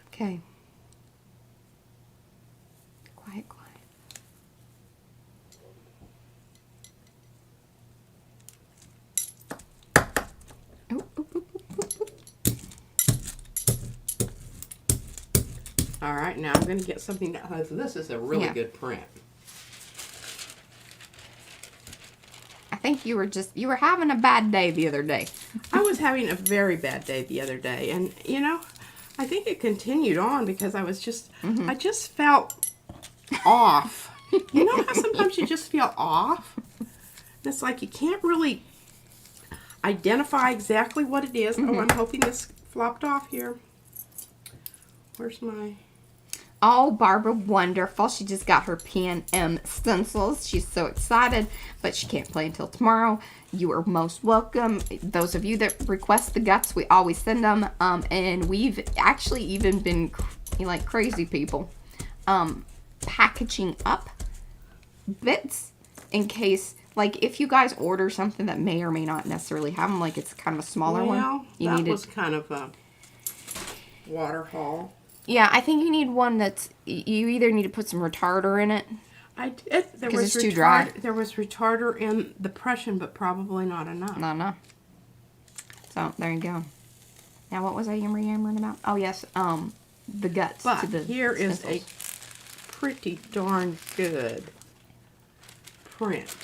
Okay. Quiet, quiet. Oop, oop, oop, oop, oop, oop. All right, now I'm going to get something that has, this is a really Yeah. good print. I think you were having a bad day the other day. I was having a very bad day the other day, and you know, I think it continued on because I was just, I just felt off. You know how sometimes you just feel off? It's like you can't really identify exactly what it is. Oh, I'm hoping this flopped off here. Where's my... Oh, Barbara, wonderful. She just got her P&M stencils. She's so excited, but she can't play until tomorrow. You are most welcome. Those of you that request the guts, we always send them. And we've actually even been, like crazy people, packaging up bits in case, like if you guys order something that may or may not necessarily have them, like it's kind of a smaller one. That was kind of a water haul. Yeah, I think you need one that's, you either need to put some retarder in it. There was it's too dry. There was retarder in the Prussian, but probably not enough. Not enough. So, there you go. Now, what was I yammering about? Oh, yes, the guts. But to the here is stencils. a pretty darn good print.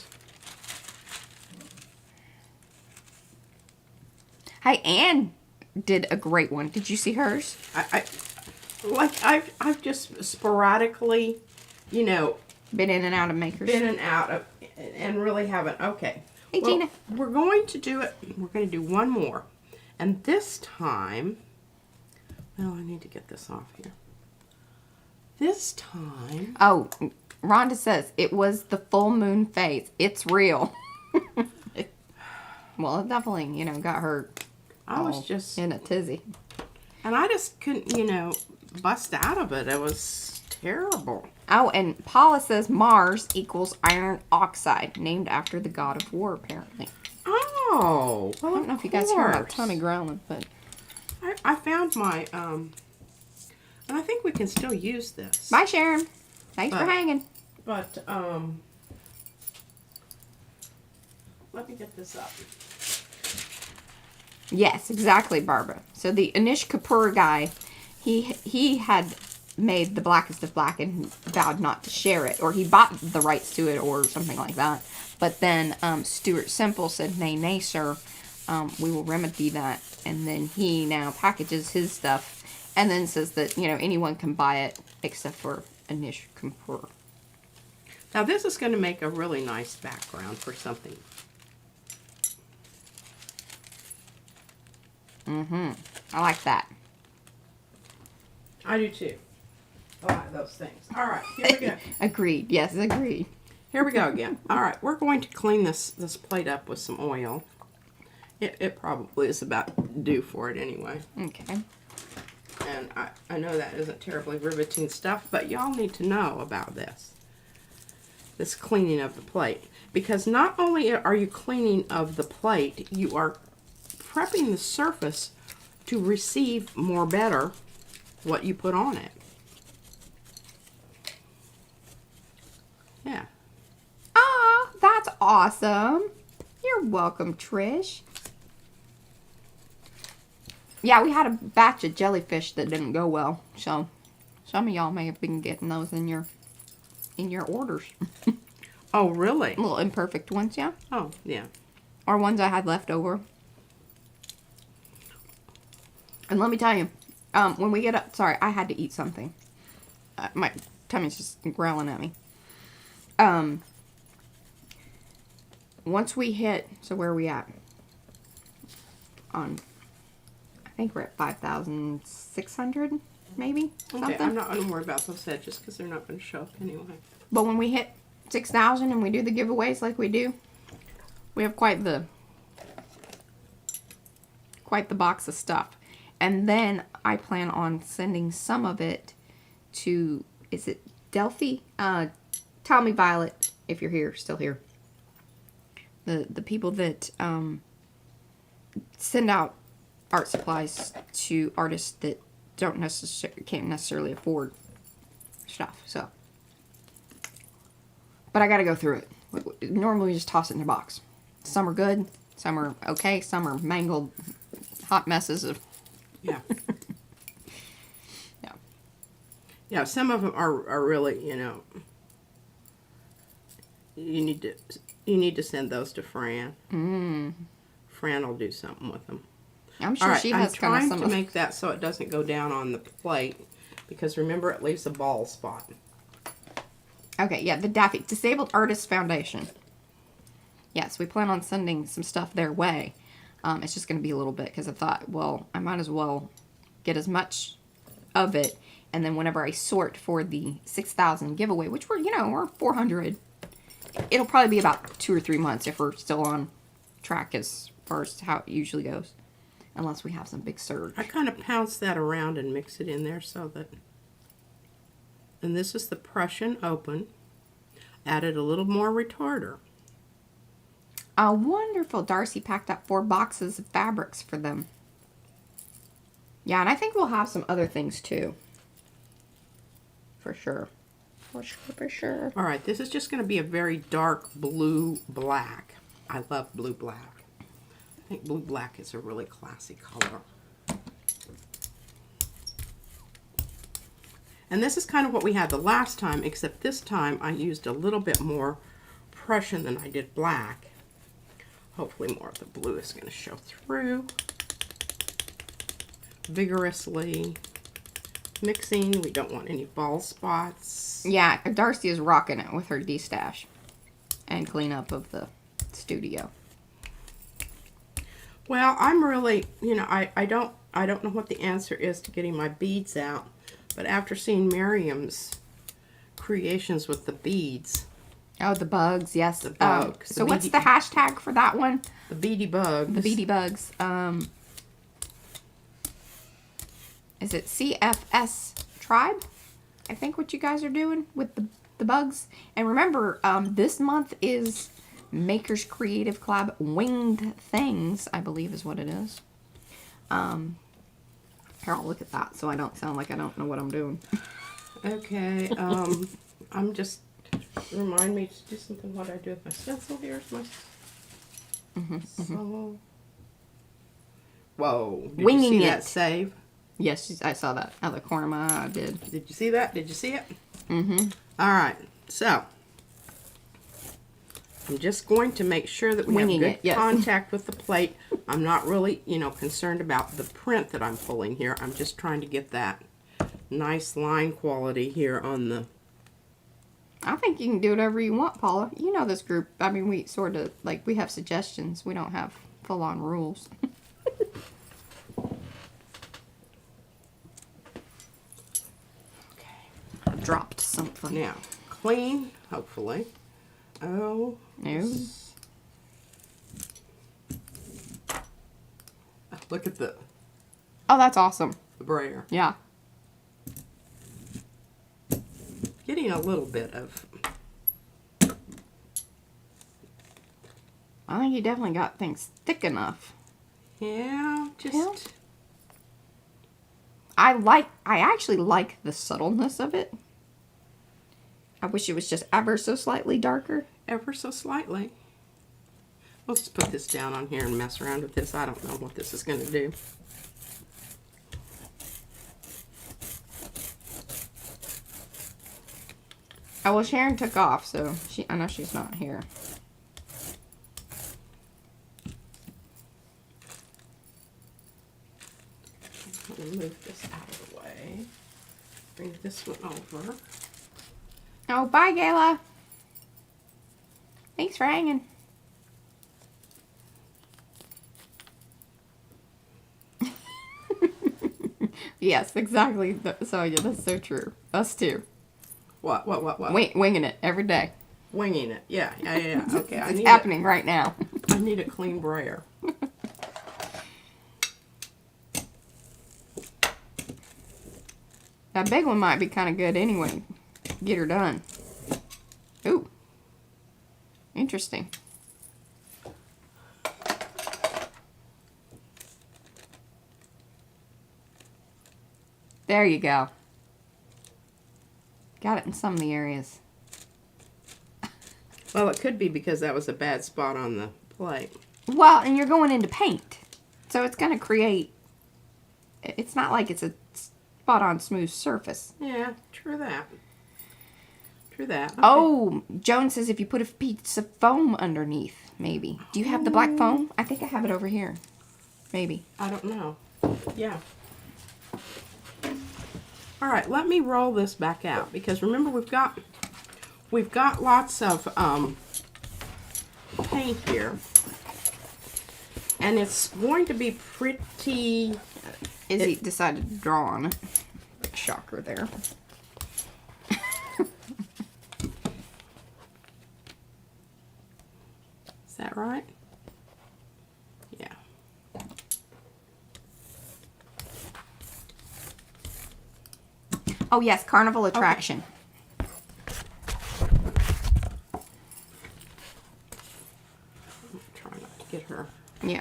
Hey, Anne did a great one. Did you see hers? I've just sporadically, you know, Been in and out of makers. been and out of, and really haven't. Okay. Hey, Gina. We're going to do it. We're going to do one more. And this time, well, I need to get this off here. This time. Oh, Rhonda says, it was the full moon phase. It's real. Well, it definitely, you know, got her I was just, in a tizzy. and I just couldn't, you know, bust out of it. It was terrible. Oh, and Paula says Mars equals iron oxide, named after the god of war, apparently. Oh, well, I don't know if you guys hear my tummy growling, but... I found my, and I think we can still use this. Bye, Sharon. Thanks for Bye. hanging. But, let me get this up. Yes, exactly, Barbara. So the Anish Kapoor guy, he had made the blackest of black and vowed not to share it, or he bought the rights to it, or something like that. But then Stuart Simple said, nay, sir, we will remedy that. And then he now packages his stuff and then says that, you know, anyone can buy it except for Anish Kapoor. Now this is going to make a really nice background for something. I like that. I do too. I like those things. All right, here we go. Agreed. Yes, agreed. Here we go again. All right, we're going to clean this plate up with some oil. It probably is about due for it anyway. Okay. And I know that isn't terribly riveting stuff, but y'all need to know about this. This cleaning of the plate. because not only are you cleaning of the plate, you are prepping the surface to receive more better what you put on it. Yeah. Ah, that's awesome. You're welcome, Trish. Yeah, we had a batch of jellyfish that didn't go well, so some of y'all may have been getting those in your orders. Oh, really? Little imperfect ones, yeah. Oh, yeah. Or ones I had left over. And let me tell you, when we get up, sorry, I had to eat something. My tummy's just growling at me. Once we hit, so where are we at? I think we're at 5,600, maybe, Okay, something. I'm not going to worry about those edges because they're not going to show up anyway. But when we hit 6,000 and we do the giveaways like we do, we have quite the box of stuff. And then I plan on sending some of it to, is it Delphi? Tell me, Violet, if you're here, still here. The people that send out art supplies to artists that can't necessarily afford stuff. So, but I got to go through it. Normally, we just toss it in a box. Some are good, some are okay, some are mangled, hot messes of. Yeah. Yeah. Yeah, some of them are really, you know, you need to send those to Fran. Fran will do something with them. I'm sure she has I'm kind of trying some to of. make that so it doesn't go down on the plate because remember it leaves a bald spot. Okay, yeah, the Daffy Disabled Artists Foundation. Yes, we plan on sending some stuff their way. It's just going to be a little bit because I thought, well, I might as well get as much of it, and then whenever I sort for the 6,000 giveaway, which we're 400, it'll probably be about 2 or 3 months if we're still on track as far as how it usually goes, unless we have some big surge. I kind of pounce that around and mix it in there so that, and this is the Prussian Open. Added a little more retarder. Oh, wonderful. Darcy packed up 4 boxes of fabrics for them. Yeah, and I think we'll have some other things too. For sure. For sure. All right, this is just going to be a very dark blue-black. I love blue-black. I think blue-black is a really classy color. And this is kind of what we had the last time, except this time I used a little bit more Prussian than I did black. Hopefully more of the blue is going to show through. Vigorously mixing. We don't want any bald spots. Yeah, Darcy is rocking it with her de-stash and cleanup of the studio. Well, I'm really, I don't know what the answer is to getting my beads out, but after seeing Miriam's creations with the beads, Oh, the bugs, yes. The bugs. So what's the hashtag for that one? the beady bugs. The beady bugs. Is it CFS Tribe? I think what you guys are doing with the bugs. And remember, this month is Makers Creative Collab Winged Things, I believe is what it is. Here, I'll look at that so I don't sound like I don't know what I'm doing. Okay, I'm just, remind me to do something what I do with my stencil. Here's my so. Whoa, did Winging you see it. that save? Yes, I saw that out of the corner of my eye. I did. Did you see that? Did you see it? Mm-hmm. All right, so I'm just going to make sure that we Winging have it, good yes. contact with the plate. I'm not really, concerned about the print that I'm pulling here. I'm just trying to get that nice line quality here on the... I think you can do whatever you want, Paula. You know this group. I mean, we sort of, we have suggestions. We don't have full-on rules. Okay. Dropped something. Now, clean, hopefully. Oh. No. Look at the Oh, that's awesome. brayer. Yeah. Getting a little bit of I think you definitely got things thick enough. Yeah, just... Yeah. I actually like the subtleness of it. I wish it was just ever so slightly darker. Ever so slightly. Let's just put this down on here and mess around with this. I don't know what this is going to do. Oh, well, Sharon took off, so I know she's not here. I'm going to move this out of the way. Bring this one over. Oh, bye, Gayla. Thanks for hanging. Yes, exactly. So, yeah, that's so true. Us too. What? Winging it every day. Winging it. Yeah. Okay. It's happening right now. I need a clean brayer. That big one might be kind of good anyway. Get her done. Ooh. Interesting. There you go. Got it in some of the areas. Well, it could be because that was a bad spot on the plate. Well, and you're going into paint. So it's going to create... It's not like it's a spot-on smooth surface. Yeah, true that. True that. Okay. Oh, Joan says if you put a piece of foam underneath, maybe. Do you have the black foam? I think I have it over here. Maybe. I don't know. Yeah. All right, let me roll this back out because remember we've got lots of paint here, and it's going to be pretty. Izzy decided to draw on it. Shocker there. Is that right? Yeah. Oh yes, Carnival Attraction. I'm trying not to get her. Yeah.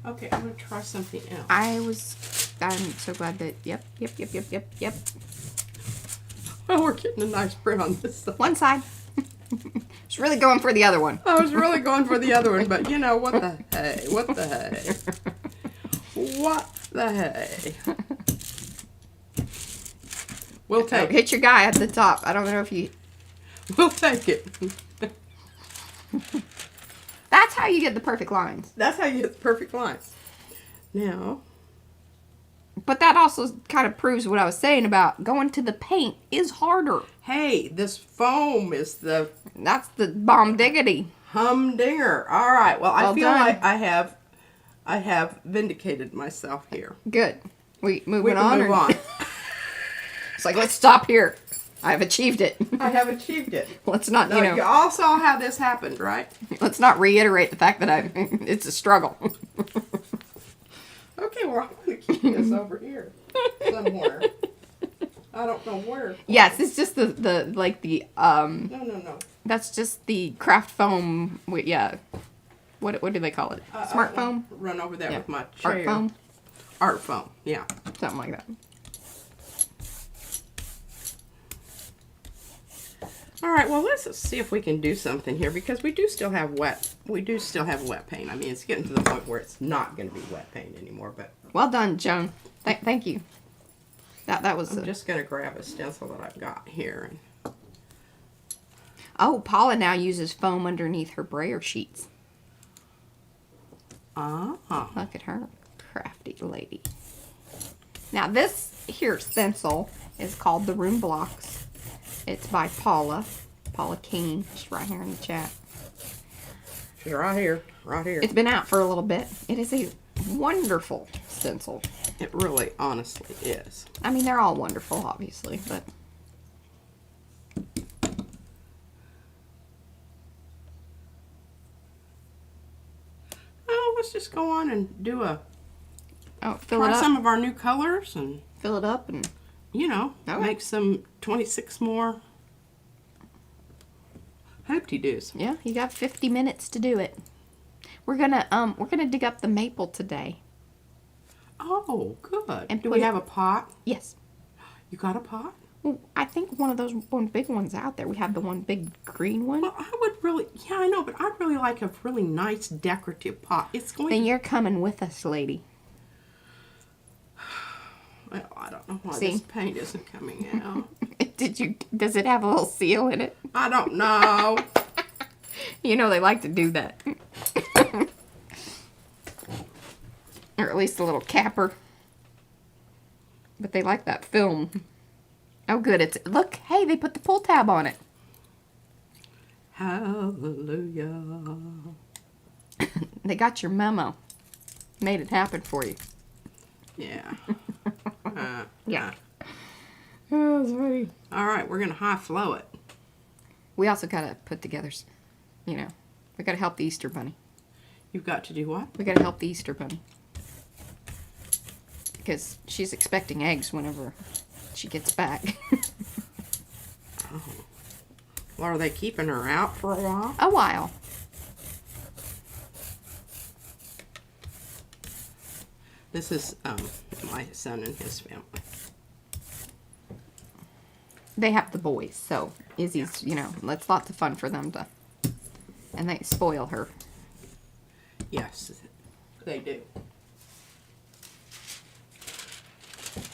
Okay, I'm gonna try something else. I'm so glad that, yep. Oh, we're getting a nice print on this side. One side. It's really going for the other one. I was really going for the other one, but you know, what the hey, what the hey. What the hey. We'll take it. Hit your guy at the top. I don't know if you... We'll take it. That's how you get the perfect lines. That's how you get the perfect lines. Now. But that also kind of proves what I was saying about going to the paint is harder. Hey, this foam is the That's the bomb diggity. humdinger. All right. Well, I Well feel done. like I have vindicated myself here. Good. We We moving can on. move or- on. It's like, let's stop here. I've achieved it. I have achieved it. Let's not, No, you all saw how this happened, right? let's not reiterate the fact that it's a struggle. Okay, well, I'm going to keep this over here somewhere. I don't know where. Yes, it's just the No. that's just the craft foam. Yeah. What do they call it? Smart foam? Run over there Yeah. with my chair. Art foam? Art foam, yeah. Something like that. All right, well, let's see if we can do something here because we do still have wet paint. I mean, it's getting to the point where it's not going to be wet paint anymore, but Well done, Joan. Thank you. That was... I'm just going to grab a stencil that I've got here. Oh, Paula now uses foam underneath her brayer sheets. Look at her. Crafty lady. Now, this here stencil is called the Rune Blocks. It's by Paula King. She's right here in the chat. She's right here. It's been out for a little bit. It is a wonderful stencil. It really, honestly is. I mean, they're all wonderful, obviously, but... let's just go on and do a fill it try up. some of our new colors and Fill it up and okay. Make some 26 more hoop-de-doos. yeah, you got 50 minutes to do it. We're gonna dig up the maple today. Oh, good. And do put we it- have a pot? Yes. You got a pot? Well, I think one of those big ones out there. We have the one big green one. Well, I would really, yeah, I know, but I'd really like a really nice decorative pot. It's going Then to, you're coming with us, lady. well, I don't know why See? this paint isn't coming out. Does it have a little seal in it? I don't know. You know they like to do that. Or at least a little capper. But they like that film. Oh, good. Look, hey, they put the pull tab on it. Hallelujah. They got your memo. Made it happen for you. Yeah. Yeah. Oh, that's funny. All right, we're going to high flow it. We also got to put together, we got to help the Easter Bunny. You've got to do what? We got to help the Easter Bunny. Because she's expecting eggs whenever she gets back. Well, are they keeping her out for a while? A while. This is my son and his family. They have the boys, so Izzy's, it's lots of fun for them to, and they spoil her. Yes, they do.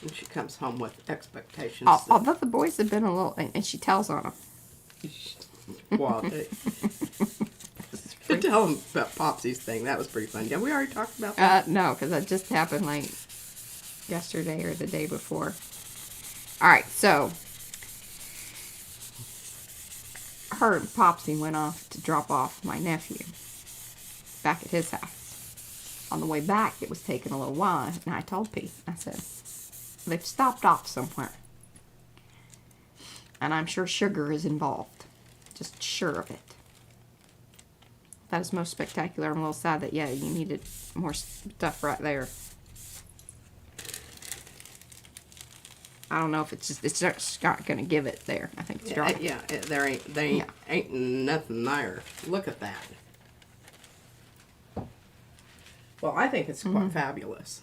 And she comes home with expectations. Although the boys have been a little, and she tells on them. Wow. Tell them about Popsie's thing. That was pretty fun. Yeah, we already talked about that. No, because that just happened like yesterday or the day before. All right, so her and Popsy went off to drop off my nephew back at his house. On the way back, it was taking a little while, and I told Pete, I said, they've stopped off somewhere. And I'm sure sugar is involved. Just sure of it. That is most spectacular. I'm a little sad that, yeah, you needed more stuff right there. I don't know if it's just not going to give it there. I think it's dry. Yeah, there ain't nothing there. Look at that. Well, I think it's quite fabulous.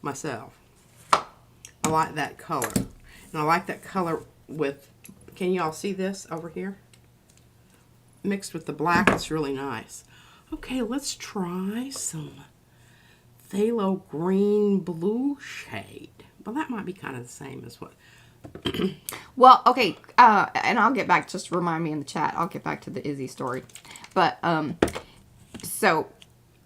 Myself. I like that color. And I like that color with, can you all see this over here? Mixed with the black, it's really nice. Okay, let's try some phthalo green blue shade. Well, that might be kind of the same as what. Well, okay, and I'll get back, just remind me in the chat, I'll get back to the Izzy story. But, so,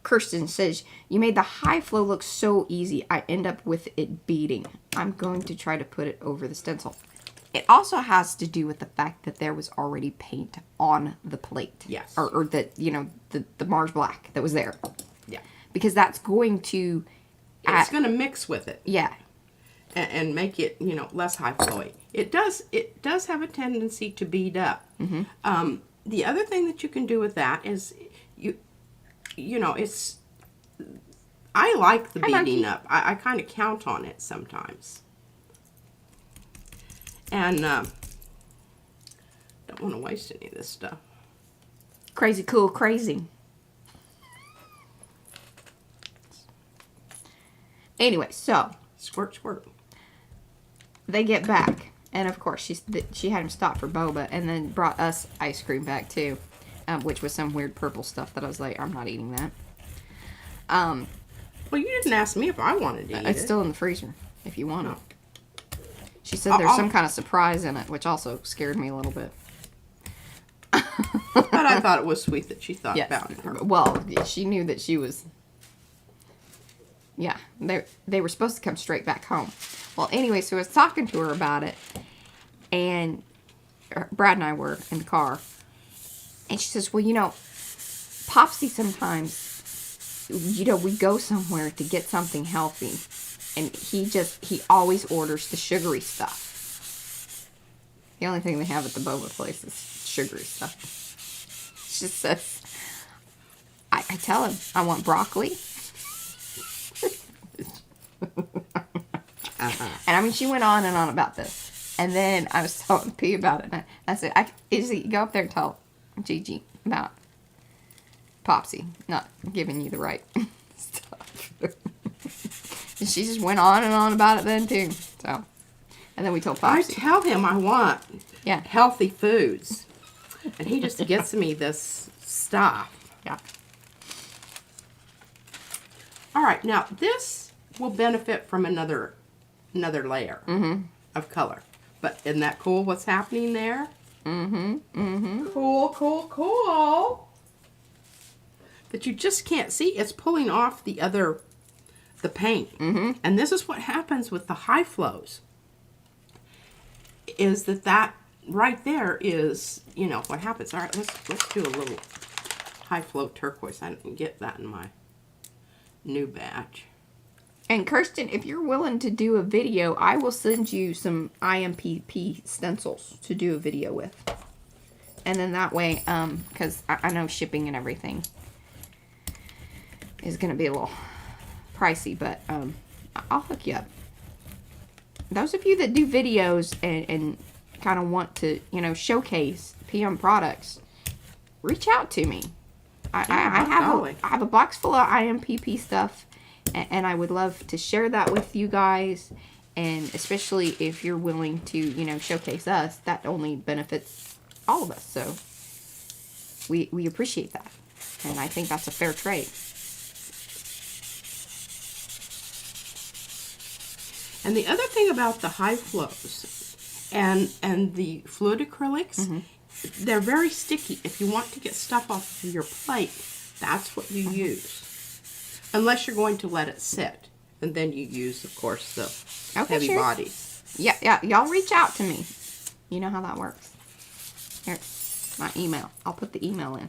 Kirsten says, you made the high flow look so easy, I end up with it beading. I'm going to try to put it over the stencil. It also has to do with the fact that there was already paint on the plate. Yes. Or the, the Mars Black that was there. Yeah. Because that's going to... It's going to mix with it. Yeah. And make it, less high flowy. It does have a tendency to bead up. Mm-hmm. The other thing that you can do with that is, it's, I like the beading up. I kind of count on it sometimes. And don't want to waste any of this stuff. Crazy cool crazy. Anyway, so Squirt, squirt. they get back, and of course she had him stop for boba, and then brought us ice cream back too, which was some weird purple stuff that I was like, I'm not eating that. Well, you didn't ask me if I wanted to eat It's it. still in the freezer if you want it. No. She said there's some kind of surprise in it, which also scared me a little bit. But I thought it was sweet that she thought about it. Well, she knew that she was... Yeah, they were supposed to come straight back home. Well, anyway, so I was talking to her about it, and Brad and I were in the car, and she says, well, Popsy sometimes, we go somewhere to get something healthy, and he always orders the sugary stuff. The only thing they have at the boba place is sugary stuff. She says, I I tell him I want broccoli. And I mean, she went on and on about this. And then I was telling P about it. And I said, you go up there and tell Gigi about Powsie not giving you the right stuff. And she just went on and on about it then too. So, and then we told I Powsie. tell him I want Yeah. healthy foods. And he just gets me this stuff. Yeah. All right, now this will benefit from another layer of color. But isn't that cool what's happening there? Cool, cool, cool. But you just can't see. It's pulling off the paint. And this is what happens with the high flows. Is that right there is, you know, what happens. All right, let's do a little high flow turquoise. I didn't get that in my new batch. And Kirsten, if you're willing to do a video, I will send you some IMPP stencils to do a video with. And then that way, because I know shipping and everything is going to be a little pricey, but I'll hook you up. Those of you that do videos and kind of want to, you know, showcase PM products, reach out to me. I have a box full of IMPP stuff, and I would love to share that with you guys. And especially if you're willing to, you know, showcase us, that only benefits all of us. So we appreciate that, and I think that's a fair trade. And the other thing about the high flows and the fluid acrylics, they're very sticky. If you want to get stuff off of your plate, that's what you use. Unless you're going to let it sit. And then you use, of course, the heavy bodies. Yeah, y'all reach out to me. You know how that works. Here, my email. I'll put the email in.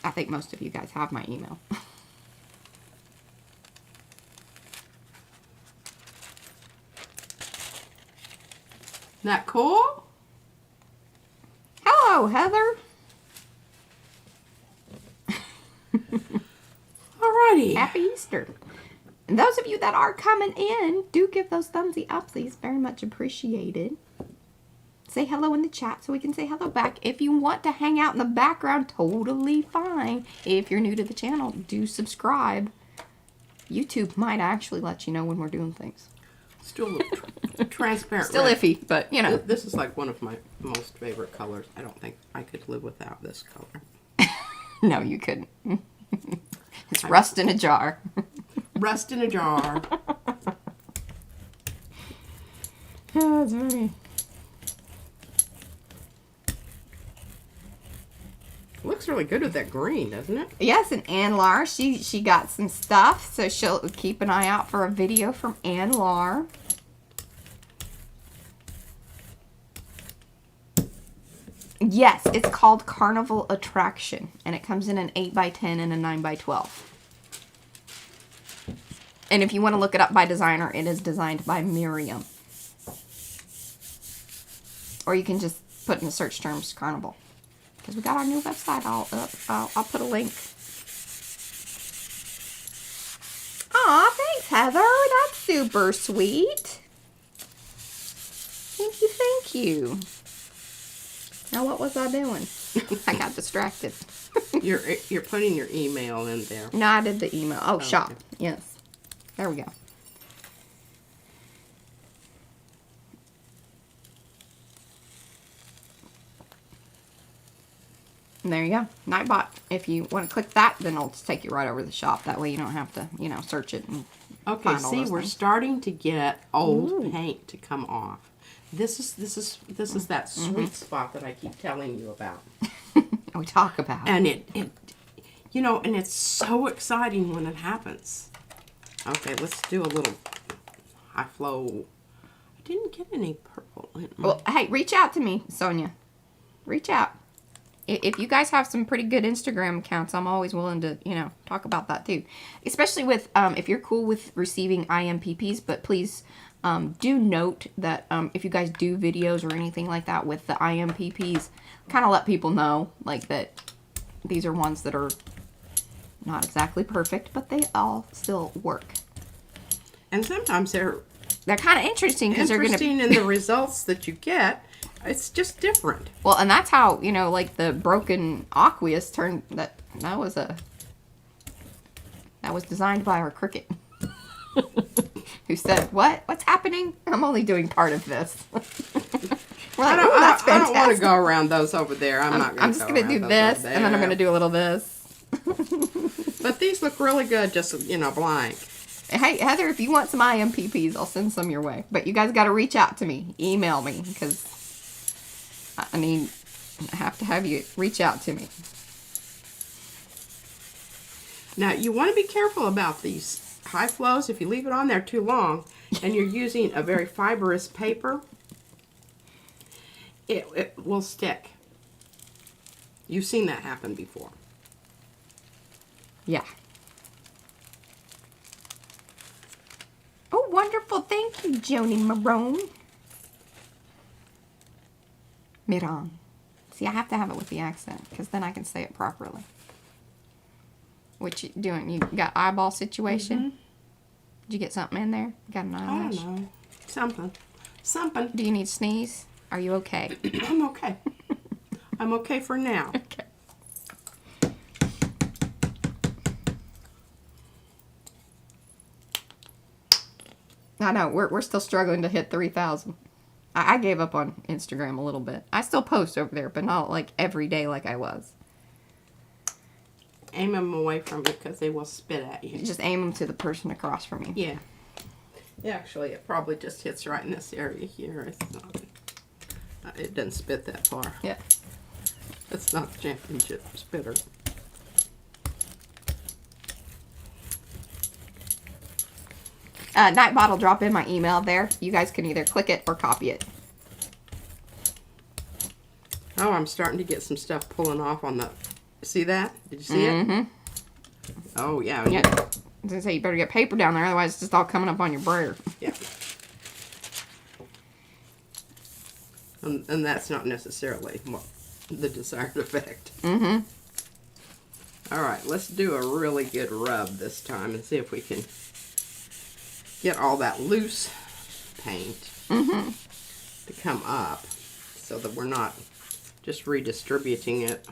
I think most of you guys have my email. That cool? Hello, Heather. Alrighty. Happy Easter. And those of you that are coming in, do give those thumbsy upsies. Very much appreciated. Say hello in the chat so we can say hello back. If you want to hang out in the background, totally fine. If you're new to the channel, do subscribe. YouTube might actually let you know when we're doing things. Still a little transparent. Still red. iffy, but you know. This is like one of my most favorite colors. I don't think I could live without this color. No, you couldn't. It's rust in a jar. Rust in a jar. Oh, that's funny. Looks really good with that green, doesn't it? Yes, and Ann Lar, she got some stuff, so she'll keep an eye out for a video from Ann Lar. Yes, it's called Carnival Attraction, and it comes in an 8x10 and a 9x12. And if you want to look it up by designer, it is designed by Miriam. Or you can just put in the search terms Carnival. Because we got our new website all up. I'll put a link. Aw, thanks, Heather. That's super sweet. Thank you, thank you. Now, what was I doing? I got distracted. You're putting your email in there. No, I did the email. Oh, okay. shop. Yes. There we go. And there you go. Nightbot. If you want to click that, then it'll just take you right over to the shop. That way you don't have to, you know, search it and Okay, find all see, those we're things. starting to get old paint to come off. This is that sweet spot that I keep telling you about. We talk about. And it you know, and it's so exciting when it happens. Okay, let's do a little high flow. I didn't get any purple in my... Well, hey, reach out to me, Sonia. Reach out. If you guys have some pretty good Instagram accounts, I'm always willing to, you know, talk about that too. Especially with, if you're cool with receiving IMPPs, but please Do note that if you guys do videos or anything like that with the IMPPs, kind of let people know like that these are ones that are not exactly perfect, but they all still work. And sometimes they're kind of interesting because they're going to in the results that you get. It's just different. Well, and that's how, you know, like the broken aqueous turned that was designed by our cricket. Who said, what's happening? I'm only doing part of this. We're like, "Ooh, that's I fantastic." don't want to go around those over there. I'm just going to do this, and then I'm going to do a little this. But these look really good, just, you know, blank. Hey, Heather, if you want some IMPPs, I'll send some your way. But you guys got to reach out to me. Email me, because I have to have you reach out to me. Now, you want to be careful about these high flows. If you leave it on there too long and you're using a very fibrous paper, it will stick. You've seen that happen before. Yeah. Oh, wonderful. Thank you, Joni Marone. Miran. See, I have to have it with the accent, because then I can say it properly. What you doing? You got eyeball situation? Mm-hmm. Did you get something in there? Got an I eyelash? don't know. Something. Do you need to sneeze? Are you okay? I'm okay. I'm okay for now. Okay. I know, we're still struggling to hit 3,000. I gave up on Instagram a little bit. I still post over there, but not like every day like I was. Aim them away from you because they will spit at you. Just aim them to the person across from you. Yeah. Yeah, actually, it probably just hits right in this area here. It's not. It doesn't spit that far. Yeah. It's not the championship spitter. Nightbot will drop in my email there. You guys can either click it or copy it. Oh, I'm starting to get some stuff pulling off on the... See that? Did you see it? Oh, yeah. Yeah. I was gonna say, you better get paper down there, otherwise it's just all coming up on your brayer. Yeah. And that's not necessarily the desired effect. Mm-hmm. All right, let's do a really good rub this time and see if we can get all that loose paint to come up so that we're not just redistributing it.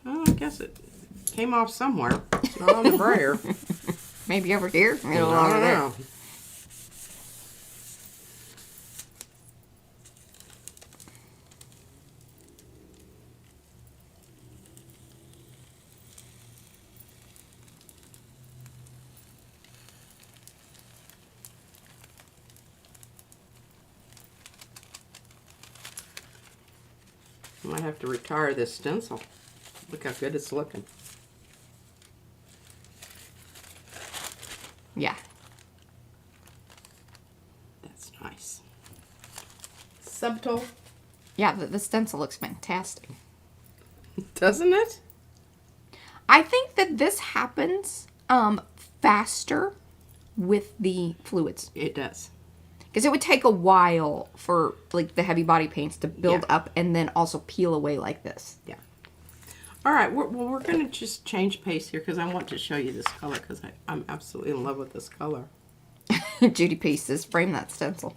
Oh, I guess it came off somewhere. It's not on the brayer. Maybe over here. Maybe I over don't there. know. I might have to retire this stencil. Look how good it's looking. Yeah. That's nice. Subtle, Yeah, the stencil looks fantastic. doesn't it? I think that this happens faster with the fluids. It does. Because it would take a while for like the heavy body paints to build up and then also peel away like this. Yeah. All right. We're going to just change pace here because I want to show you this color because I'm absolutely in love with this color. Judy P says, frame that stencil.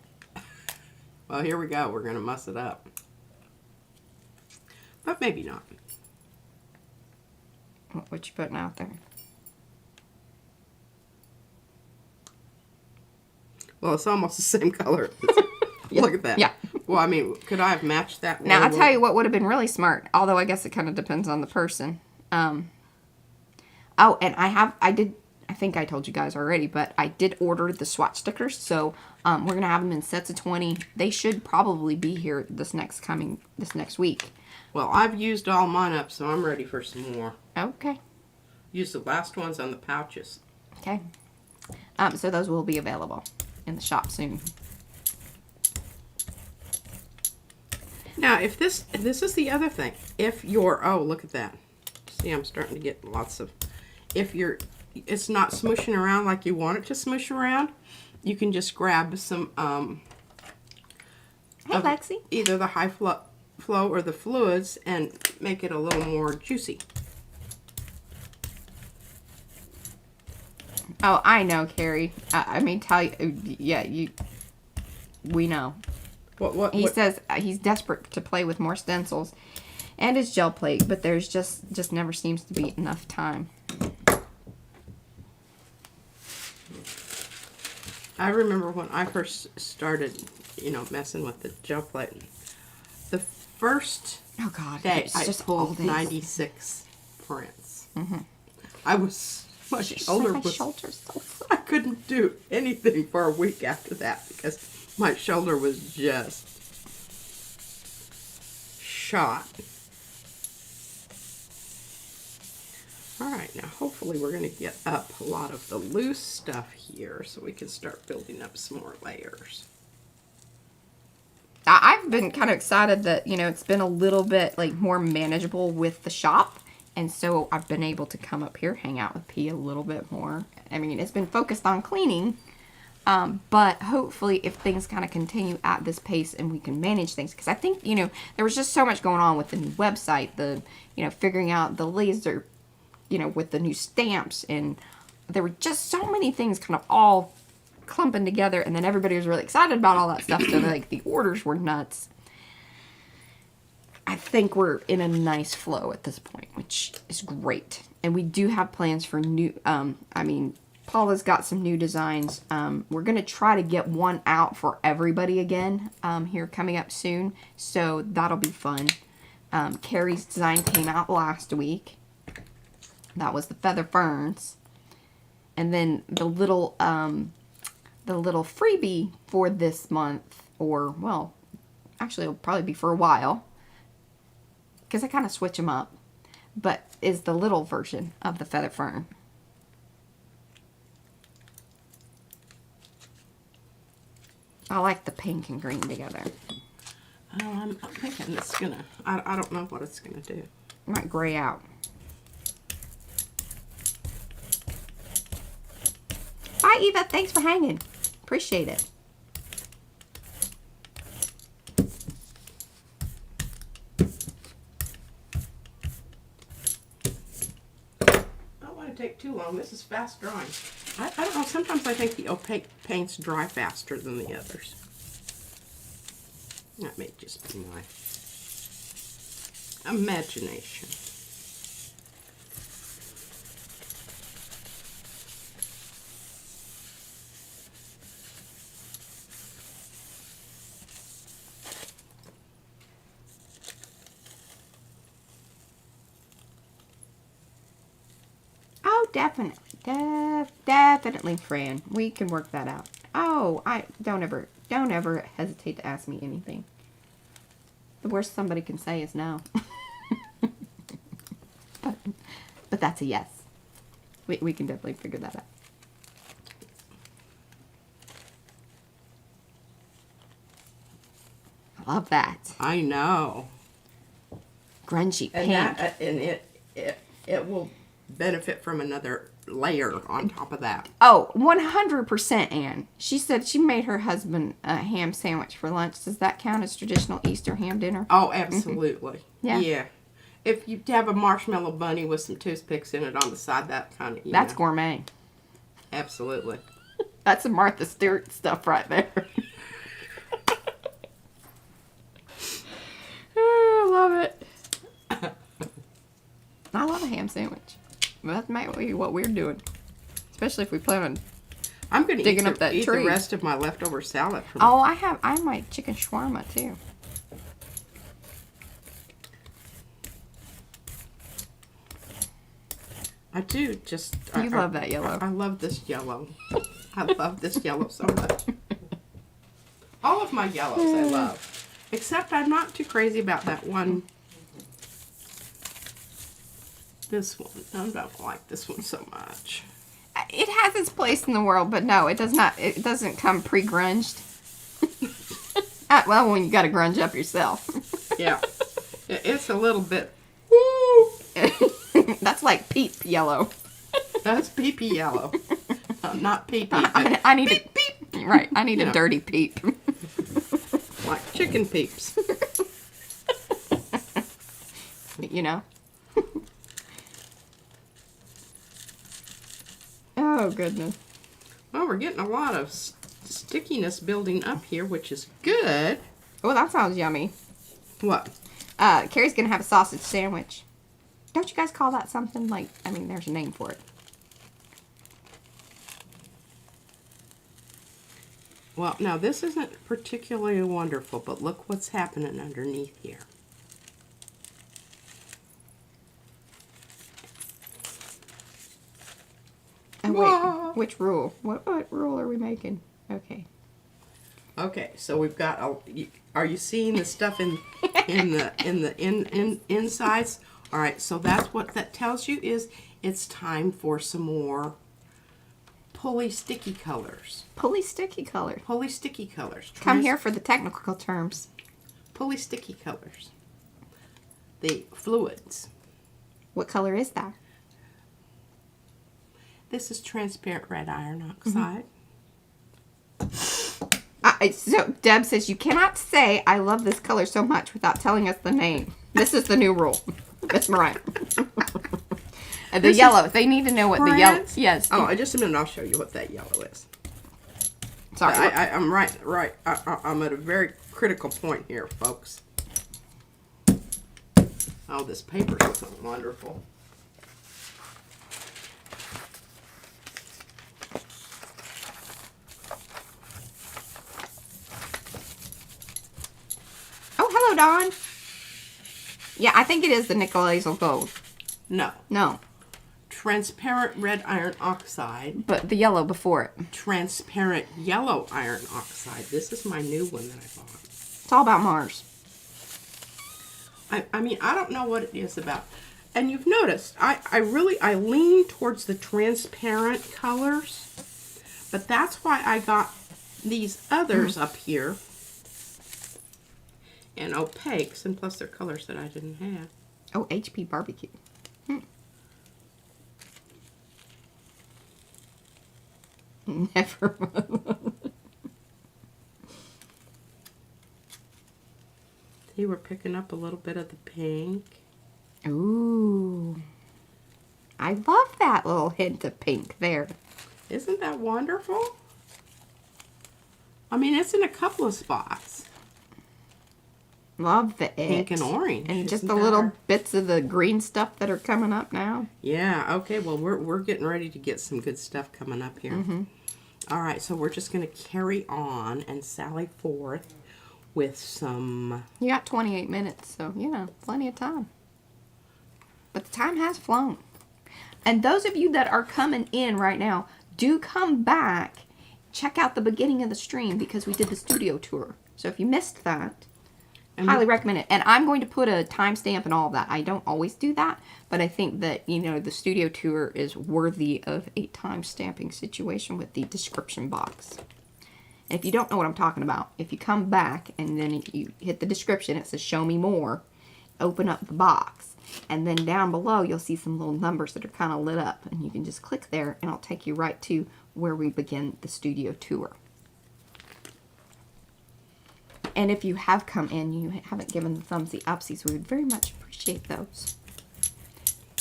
Well, here we go. We're going to muss it up. But maybe not. What you putting out there? Well, it's almost the same color. Yeah. Look at that. Yeah. Well, I mean, could I have matched that? Now, I'll tell you what would have been really smart, although I guess it kind of depends on the person. Oh, and I think I told you guys already, but I did order the swatch stickers, so we're going to have them in sets of 20. They should probably be here this next week. Well, I've used all mine up, so I'm ready for some more. Okay. Use the last ones on the pouches. Okay. So those will be available in the shop soon. Now, if this is the other thing. If you're, oh, look at that. See, I'm starting to get lots of, it's not smooshing around like you want it to smoosh around, you can just grab some Hey, of Lexi. either the high flow or the fluids and make it a little more juicy. Oh, I know, Carrie. I mean, tell you, yeah, we know. He says he's desperate to play with more stencils and his gel plate, but there's just never seems to be enough time. I remember when I first started, messing with the gel plate. The first Oh God, day it's I just all pulled days. 96 prints. Mm-hmm. My shoulder was. shoulder's so flat. I couldn't do anything for a week after that because my shoulder was just shot. Alright, now hopefully we're going to get up a lot of the loose stuff here so we can start building up some more layers. I've been kind of excited that, it's been a little bit like more manageable with the shop. And so I've been able to come up here, hang out with P a little bit more. I mean, it's been focused on cleaning. But hopefully if things kind of continue at this pace and we can manage things. Because I think, there was just so much going on with the new website. The, figuring out the laser, with the new stamps. And there were just so many things kind of all clumping together. And then everybody was really excited about all that stuff. So like the orders were nuts. I think we're in a nice flow at this point, which is great. And we do have plans for new, Paula's got some new designs. We're going to try to get one out for everybody again here coming up soon. So that'll be fun. Carrie's design came out last week. That was the feather ferns. And then the little freebie for this month, or, well, actually it'll probably be for a while, because I kind of switch them up, but is the little version of the feather fern. I like the pink and green together. Oh, I'm thinking it's gonna, I don't know what it's gonna do. It might gray out. Bye, Eva. Thanks for hanging. Appreciate it. Take too long. This is fast drying. I don't know. Sometimes I think the opaque paints dry faster than the others. That may just be my imagination. Definitely, definitely, Fran. We can work that out. Oh, don't ever hesitate to ask me anything. The worst somebody can say is no. but that's a yes. We can definitely figure that out. I love that. I know. Grungy pink. And it will benefit from another layer on top of that. Oh, 100%, Anne. She said she made her husband a ham sandwich for lunch. Does that count as traditional Easter ham dinner? Oh, absolutely. Yeah. Yeah. If you have a marshmallow bunny with some toothpicks in it on the side, that kind of, That's gourmet. Absolutely. That's some Martha Stewart stuff right there. Oh, I love it. I love a ham sandwich. That might be what we're doing. Especially if we plan on I'm going to digging up that eat tree. the rest of my leftover salad. Oh, I have my chicken shawarma too. I do just... You love that yellow. I love this yellow. I love this yellow so much. All of my yellows I love. Except I'm not too crazy about that one. This one. I don't like this one so much. It has its place in the world, but no, it does not. It doesn't come pre-grunged. Well, when you got to grunge up yourself. Yeah. It's a little bit... That's like peep yellow. That's pee-pee yellow. Not pee-pee. I need beep, to... beep. Right. I need You a know. dirty peep. Like chicken peeps. You know? Oh, goodness. Well, we're getting a lot of stickiness building up here, which is good. Oh, that sounds yummy. What? Carrie's going to have a sausage sandwich. Don't you guys call that something like, I mean, there's a name for it. Well, now this isn't particularly wonderful, but look what's happening underneath here. Oh, Whoa. wait. Which rule? What rule are we making? Okay. Okay, so we've got. Are you seeing the stuff in the insides? All right, so that's what that tells you is it's time for some more pulley sticky colors. Pulley sticky color. Pulley sticky colors. Come here for the technical terms. Pulley sticky colors. The fluids. What color is that? This is transparent red iron oxide. So Deb says you cannot say I love this color so much without telling us the name. This is the new rule. Miss Mariah. And the This yellow. They need to know what the yellow. France? Yes. Oh, just a minute. I'll show you what that yellow is. Sorry. I'm right. I'm at a very critical point here, folks. Oh, this paper's looking wonderful. Oh, hello, Dawn. Yeah, I think it is the nickel hazel gold. No. No, Transparent red iron oxide. but the yellow before it. Transparent yellow iron oxide. This is my new one that I bought. It's all about Mars. I mean, I don't know what it is about. And you've noticed, I lean towards the transparent colors. But that's why I got these others up here. And opaques, and plus they're colors that I didn't have. Oh, HP barbecue. Never. See, we're picking up a little bit of the pink. Ooh. I love that little hint of pink there. Isn't that wonderful? I mean, it's in a couple of spots. Love the Pink and orange. And just Isn't the that little our- bits of the green stuff that are coming up now. Yeah, okay, well, we're getting ready to get some good stuff coming up here. All right, so we're just going to carry on and sally forth with some... You got 28 minutes, so, you know, plenty of time. But the time has flown. And those of you that are coming in right now, do come back. Check out the beginning of the stream because we did the studio tour. So if you missed that, highly recommend it. And I'm going to put a timestamp and all of that. I don't always do that, but I think that, you know, the studio tour is worthy of a timestamping situation with the description box. And if you don't know what I'm talking about, if you come back and then you hit the description, it says show me more, open up the box. And then down below, you'll see some little numbers that are kind of lit up. And you can just click there and it'll take you right to where we begin the studio tour. And if you have come in, you haven't given the thumbsy upsies, we would very much appreciate those.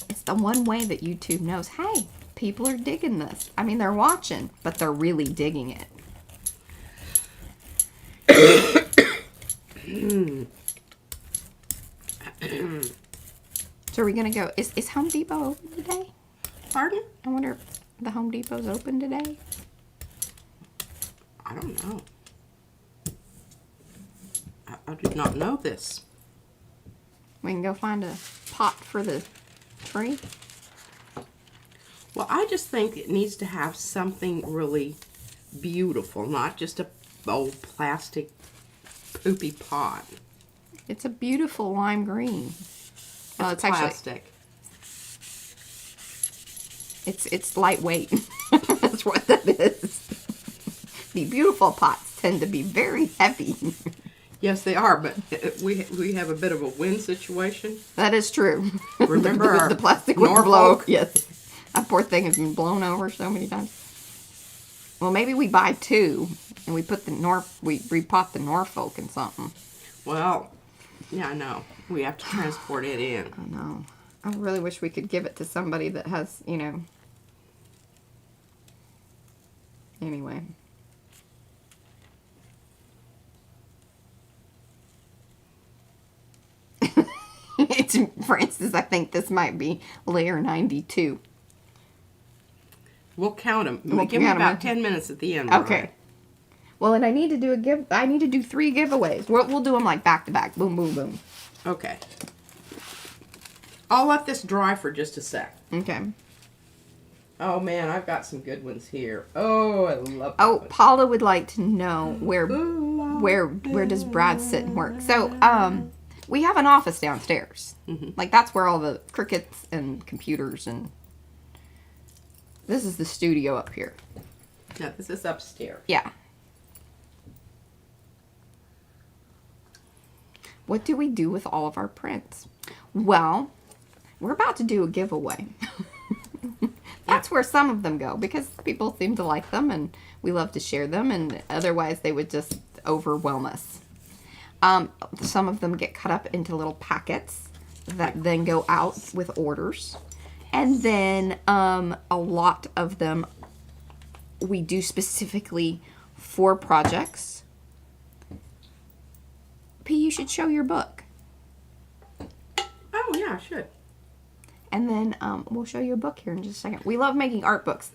It's the one way that YouTube knows, hey, people are digging this. I mean, they're watching, but they're really digging it. So are we going to go, is Home Depot open today? Pardon? I wonder if the Home Depot's open today. I don't know. I did not know this. We can go find a pot for the tree. Well, I just think it needs to have something really beautiful, not just a old plastic poopy pot. It's a beautiful lime green. Well, it's actually, plastic. it's lightweight. That's what that is. The beautiful pots tend to be very heavy. Yes, they are, but we have a bit of a wind situation. That is true. Remember our the plastic would Norfolk? blow. Yes, that poor thing has been blown over so many times. Well, maybe we buy two And we put we repot the Norfolk in something. Well, yeah, I know. We have to transport it in. I know. I really wish we could give it to somebody that has, you know. Anyway. It's, for instance, I think this might be layer 92. We'll count them. We'll Give me count 'em. about 10 minutes at the end. Okay. Mariah. Well, and I need to do 3 giveaways. We'll do them like back to back. Boom, boom, boom. Okay. I'll let this dry for just a sec. Okay. Oh man, I've got some good ones here. Oh, I love. Oh, Paula would like to know where does Brad sit and work? So, we have an office downstairs. Like that's where all the crickets and computers and this is the studio up here. No, this is upstairs. Yeah. What do we do with all of our prints? Well, we're about to do a giveaway. That's where some of them go because people seem to like them and we love to share them and otherwise they would just overwhelm us. Some of them get cut up into little packets that then go out with orders. And then a lot of them we do specifically for projects. P, you should show your book. Oh yeah, I should. And then we'll show you a book here in just a second. We love making art books.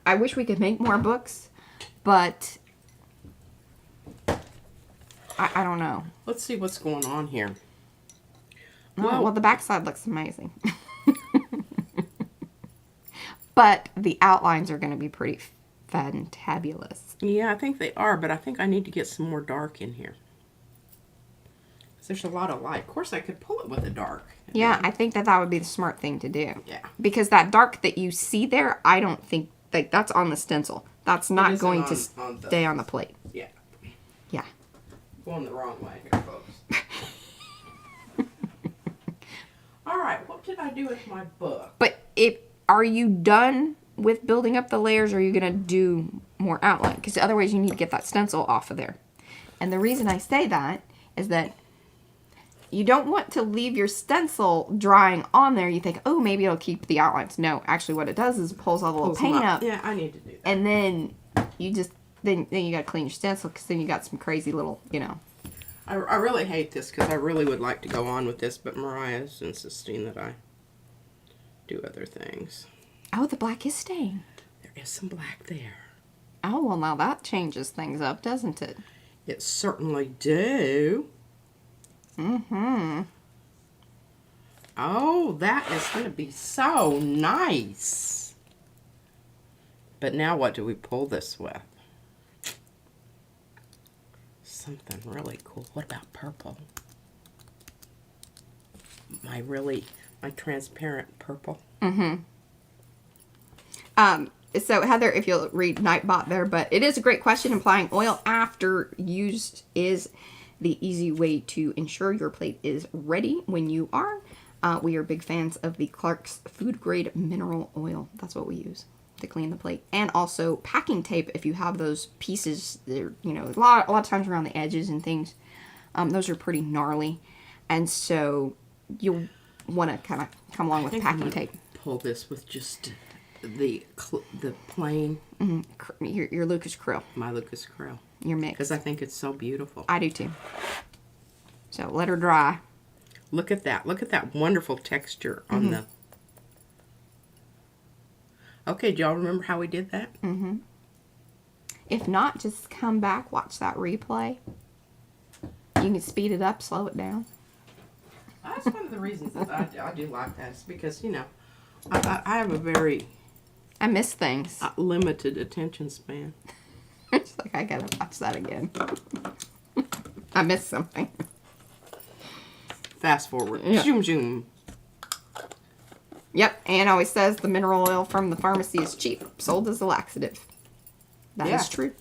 I wish we could make more books, but I don't know. Let's see what's going on here. Well, the backside looks amazing. But the outlines are going to be pretty fantabulous. Yeah, I think they are, but I think I need to get some more dark in here. 'Cause there's a lot of light. Of course, I could pull it with the dark. Yeah, I think that would be the smart thing to do. Yeah. Because that dark that you see there, I don't think that's on the stencil. That's not isn't going to on the- stay on the plate. Yeah. Yeah. Going the wrong way here, folks. All right, what did I do with my book? But are you done with building up the layers, or are you going to do more outline? Because otherwise you need to get that stencil off of there. And the reason I say that is that you don't want to leave your stencil drying on there. You think, oh, maybe it'll keep the outlines. No, actually what it does is it pulls all the little Pulls them paint up. Yeah, I need to do that. And then you just, then you got to clean your stencil because then you got some crazy little, you know. I really hate this because I really would like to go on with this, but Mariah's insisting that I do other things. Oh, the black is staying. There is some black there. Oh, well, now that changes things up, doesn't it? It certainly do. Mm-hmm. Oh, that is going to be so nice. But now what do we pull this with? Something really cool. What about purple? My transparent purple. Mm-hmm. So Heather, if you'll read Nightbot there, but it is a great question. Applying oil after use is the easy way to ensure your plate is ready when you are. We are big fans of the Clark's food grade mineral oil. That's what we use to clean the plate. And also packing tape if you have those pieces that are, you know, a lot of times around the edges and things. Those are pretty gnarly. And so you'll want to kind of come along with packing tape. Pull this with just the plain. Mm-hmm. Your Lucas Krill. My Lucas Krill. Your mix. Because I think it's so beautiful. I do too. So let her dry. Look at that. Look at that wonderful texture on the... Okay, do y'all remember how we did that? Mm-hmm. If not, just come back, watch that replay. You can speed it up, slow it down. That's one of the reasons that I do like that. It's because, you know, I have a very... I miss things. limited attention span. It's like, I gotta watch that again. I missed something. Fast forward. Yeah. Zoom, zoom. Yep, Anne always says the mineral oil from the pharmacy is cheap, sold as a laxative. That is true.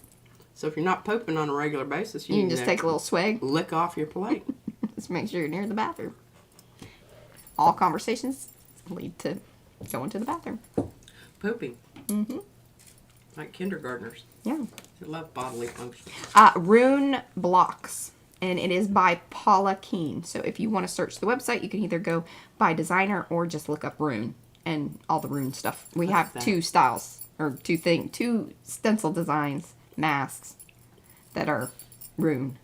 So if you're not pooping on a regular basis, You can just take a little swig. lick off your plate. Just make sure you're near the bathroom. All conversations lead to going to the bathroom. Pooping. Mm-hmm. Like kindergartners. Yeah. I love bodily functions. Rune Blocks. And it is by Paula Keene. So if you want to search the website, you can either go by designer or just look up Rune and all the Rune stuff. We have that. two styles, or two stencil designs, masks that are Rune.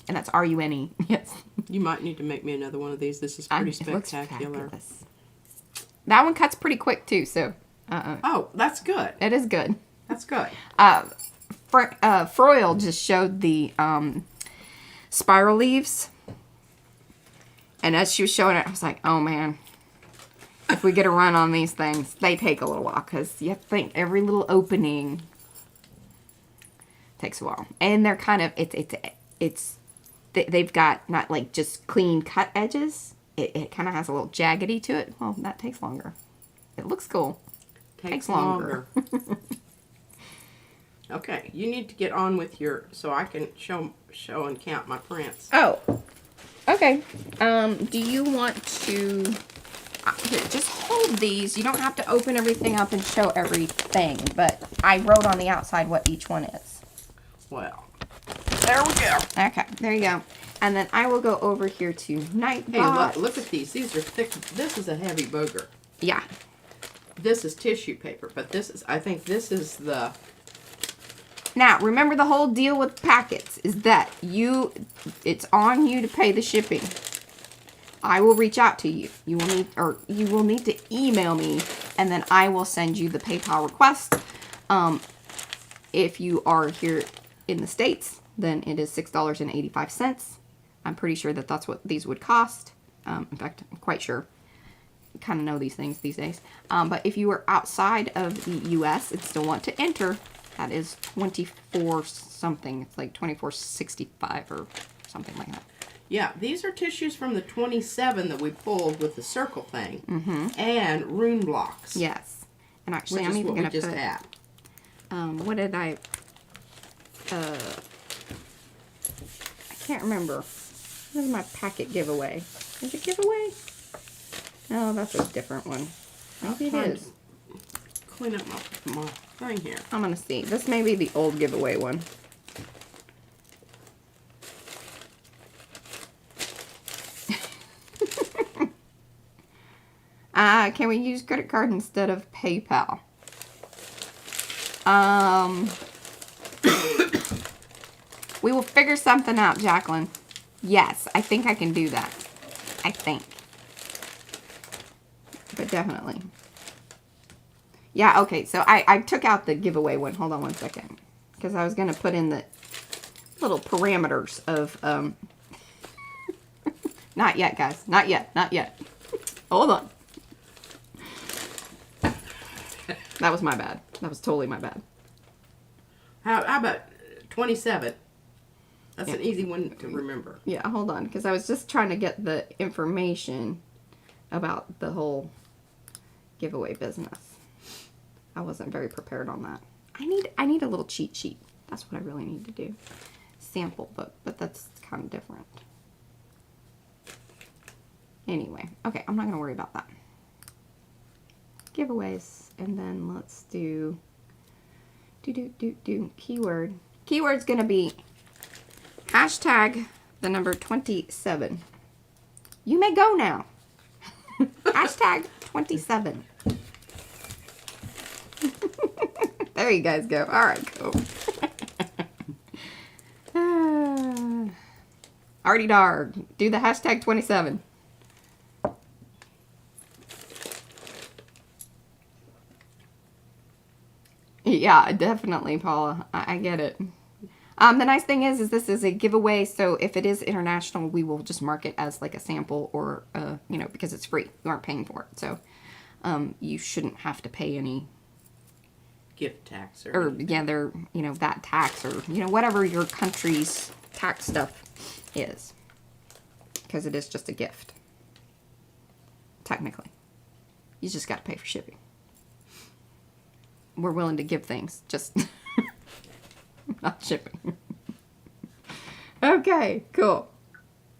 And that's R-U-N-E. Yes. You might need to make me another one of these. This is pretty spectacular. Fabulous. That one cuts pretty quick too, so. Oh, that's good. It is good. That's good. Froyle just showed the spiral leaves. And as she was showing it, I was like, oh man. If we get a run on these things, they take a little while. Because you have to think, every little opening takes a while. And they're kind of, they've got not like just clean cut edges. It kind of has a little jaggedy to it. Well, that takes longer. It looks cool. Takes longer. Okay, you need to get on with your, so I can show and count my prints. Oh, okay. Do you want to here, just hold these? You don't have to open everything up and show everything, but I wrote on the outside what each one is. Well, there we go. Okay, there you go. And then I will go over here to Nightbot. Hey, look at these. These are thick. This is a heavy booger. Yeah. This is tissue paper, but I think this is the... Now, remember the whole deal with packets is that it's on you to pay the shipping. I will reach out to you. You will need to email me, and then I will send you the PayPal request. If you are here in the States, then it is $6.85. I'm pretty sure that that's what these would cost. In fact, I'm quite sure. I kind of know these things these days. But if you are outside of the U.S. and still want to enter, that is 24 something. It's like 24.65 or something like that. Yeah, these are tissues from the 27 that we pulled with the circle thing. Mm-hmm. And Rune Blocks. Yes. And actually, which I'm is even what going we to just put... had. What did I can't remember. What is my packet giveaway? Is it giveaway? No, that's a different one. Maybe it is. Clean up my thing here. I'm going to see. This may be the old giveaway one. Can we use credit card instead of PayPal? We will figure something out, Jacqueline. Yes, I think I can do that. I think. But definitely. Yeah, okay, so I took out the giveaway one. Hold on one second. Because I was going to put in the little parameters of... Not yet, guys. Not yet. Not yet. Hold on. That was my bad. That was totally my bad. How about 27? That's an easy one to remember. Yeah, hold on. Because I was just trying to get the information about the whole giveaway business. I wasn't very prepared on that. I need a little cheat sheet. That's what I really need to do. Sample book, but that's kind of different. Anyway, okay, I'm not going to worry about that. Giveaways, and then let's do keyword. Keyword's going to be hashtag the number 27. You may go now. Hashtag 27. There you guys go. All right, cool. Arty Dar, do the hashtag 27. Yeah, definitely, Paula. I get it. The nice thing is this is a giveaway, so if it is international, we will just mark it as like a sample or, because it's free. You aren't paying for it, so you shouldn't have to pay any gift tax or that tax or, whatever your country's tax stuff is, because it is just a gift. Technically. You just got to pay for shipping. We're willing to give things, just not shipping. Okay, cool.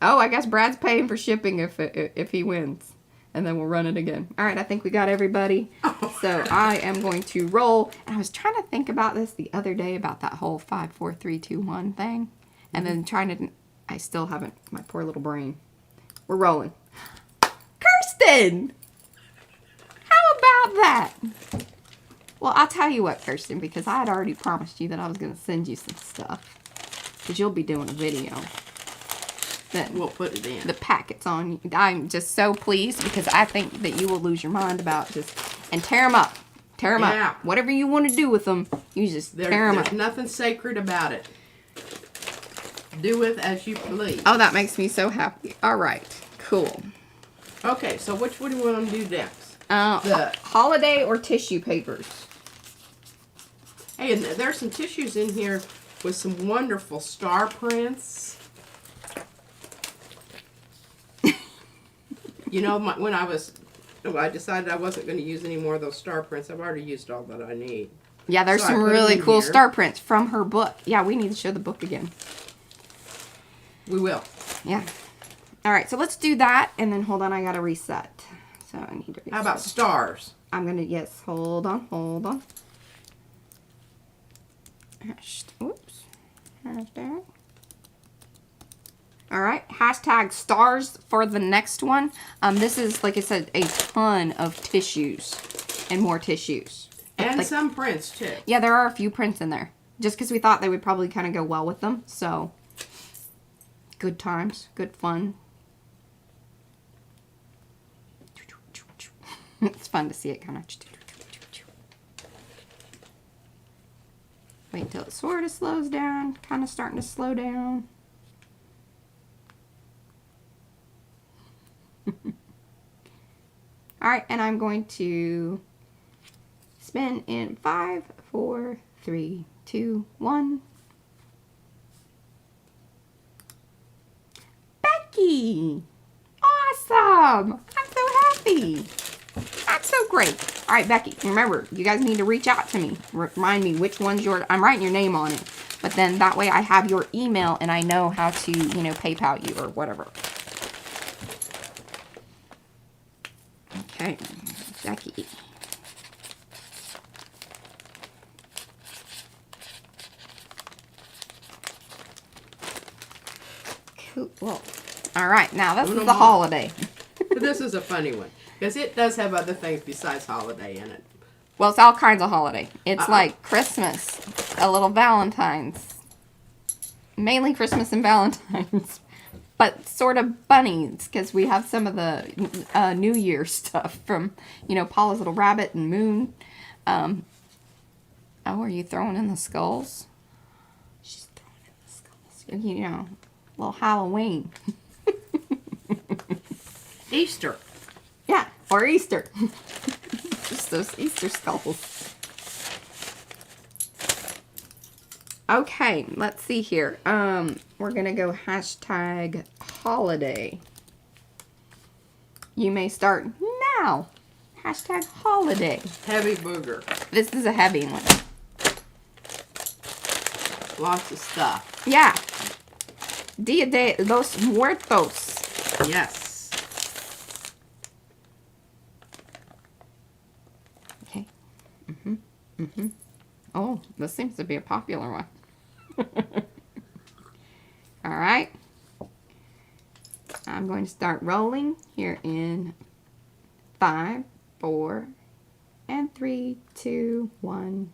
Oh, I guess Brad's paying for shipping if he wins. And then we'll run it again. All right, I think we got everybody So I am going to roll. And I was trying to think about this the other day about that whole 5, 4, 3, 2, 1 thing. And then trying to, I still haven't, my poor little brain. We're rolling. Kirsten! How about that? Well, I'll tell you what, Kirsten, because I had already promised you that I was going to send you some stuff. Because you'll be doing a video. That We'll put it in. the packets on. I'm just so pleased because I think that you will lose your mind about just, and tear them up. Tear them Yeah. up. Whatever you want to do with them, you just tear them There's up. nothing sacred about it. Do with as you please. Oh, that makes me so happy. All right. Cool. Okay, so which one do you want to do next? The- Holiday or tissue papers? Hey, and there's some tissues in here with some wonderful star prints. You know, when I decided I wasn't going to use any more of those star prints, I've already used all that I need. Yeah, there's So I some put 'em really in cool here. star prints from her book. Yeah, we need to show the book again. We will. Yeah. All right, so let's do that, and then hold on, I gotta reset. So I need to reset. How about stars? I'm gonna, yes, hold on. Oops. Hashtag. All right, hashtag stars for the next one. This is, like I said, a ton of tissues and more tissues. And Like- some prints, too. Yeah, there are a few prints in there. Just because we thought they would probably kind of go well with them. So, good times, good fun. It's fun to see it kind of. Wait until it sort of slows down. Kind of starting to slow down. Alright, and I'm going to spin in 5, 4, 3, 2, 1. Becky! Awesome! I'm so happy. That's so great. All right, Becky, remember, you guys need to reach out to me. Remind me which one's yours. I'm writing your name on it. But then that way I have your email and I know how to, you know, PayPal you or whatever. Okay, Becky. Cool. All right, now this is the holiday. But this is a funny one. Because it does have other things besides holiday in it. Well, it's all kinds of holiday. It's like Christmas, a little Valentine's. Mainly Christmas and Valentine's. But sort of bunnies, because we have some of the New Year stuff from, you know, Paula's Little Rabbit and Moon. Oh, are you throwing in the skulls? She's throwing in the skulls. You know, a little Halloween. Easter. Yeah, or Easter. Just those Easter skulls. Okay, let's see here. We're gonna go hashtag holiday. You may start now. Hashtag holiday. Heavy booger. This is a heavy one. Lots of stuff. Yeah. Dia de los Muertos. Yes. Okay. Oh, this seems to be a popular one. All right. I'm going to start rolling here in 5, 4, and 3, 2, 1.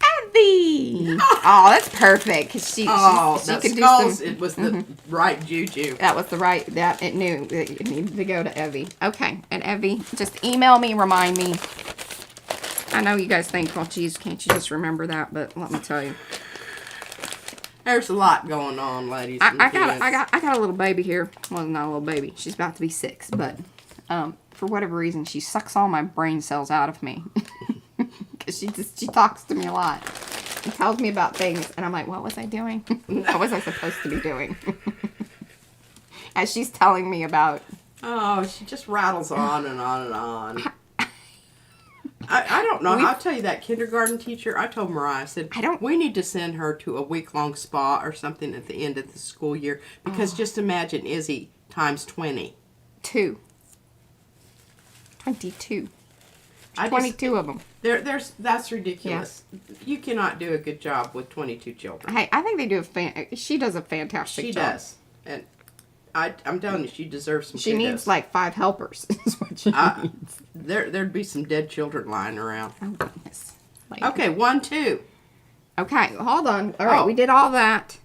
Abby! Oh, that's perfect. 'Cause she The could skulls, do some. it was the right juju. That was the right, that it knew that it needed to go to Evie. Okay, and Evie, just email me, remind me. I know you guys think, well, geez, can't you just remember that? But let me tell you. There's a lot going on, ladies. I and gents. got a little baby here. Well, not a little baby. She's about to be 6, but for whatever reason, she sucks all my brain cells out of me. Because she talks to me a lot. And tells me about things, and I'm like, what was I doing? What was I supposed to be doing? As she's telling me about. Oh, she just rattles on and on and on. I don't know. I'll tell you, that kindergarten teacher, I told Mariah, I said, we need to send her to a week-long spa or something at the end of the school year. Because just imagine Izzy times 20. 2. 22. I just- 22 of them. That's ridiculous. You cannot do a good job with 22 children. Hey, I think they do she does a fantastic She job. does. And I'm telling you, she deserves some She kudos. needs like 5 helpers. Is what she needs. There'd be some dead children lying around. Oh, goodness. Like, Okay, 1, 2. Okay, hold on. All right, Oh. we did all that.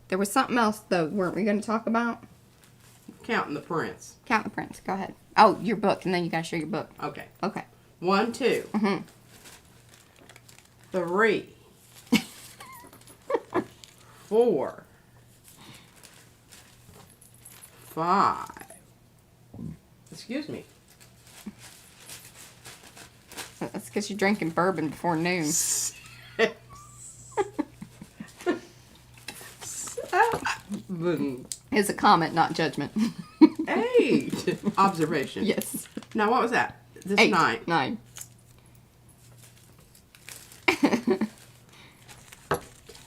There was something else, though, weren't we going to talk about? Counting the prints. Count the prints. Go ahead. Oh, your book, and then you got to show your book. Okay. Okay. 1, 2. Mm-hmm. 3. 4. 5. Excuse me. That's because you're drinking bourbon before noon. 6. 7. It's a comment, not judgment. 8. Observation. Yes. Now, what was that? This 8. 9. 9.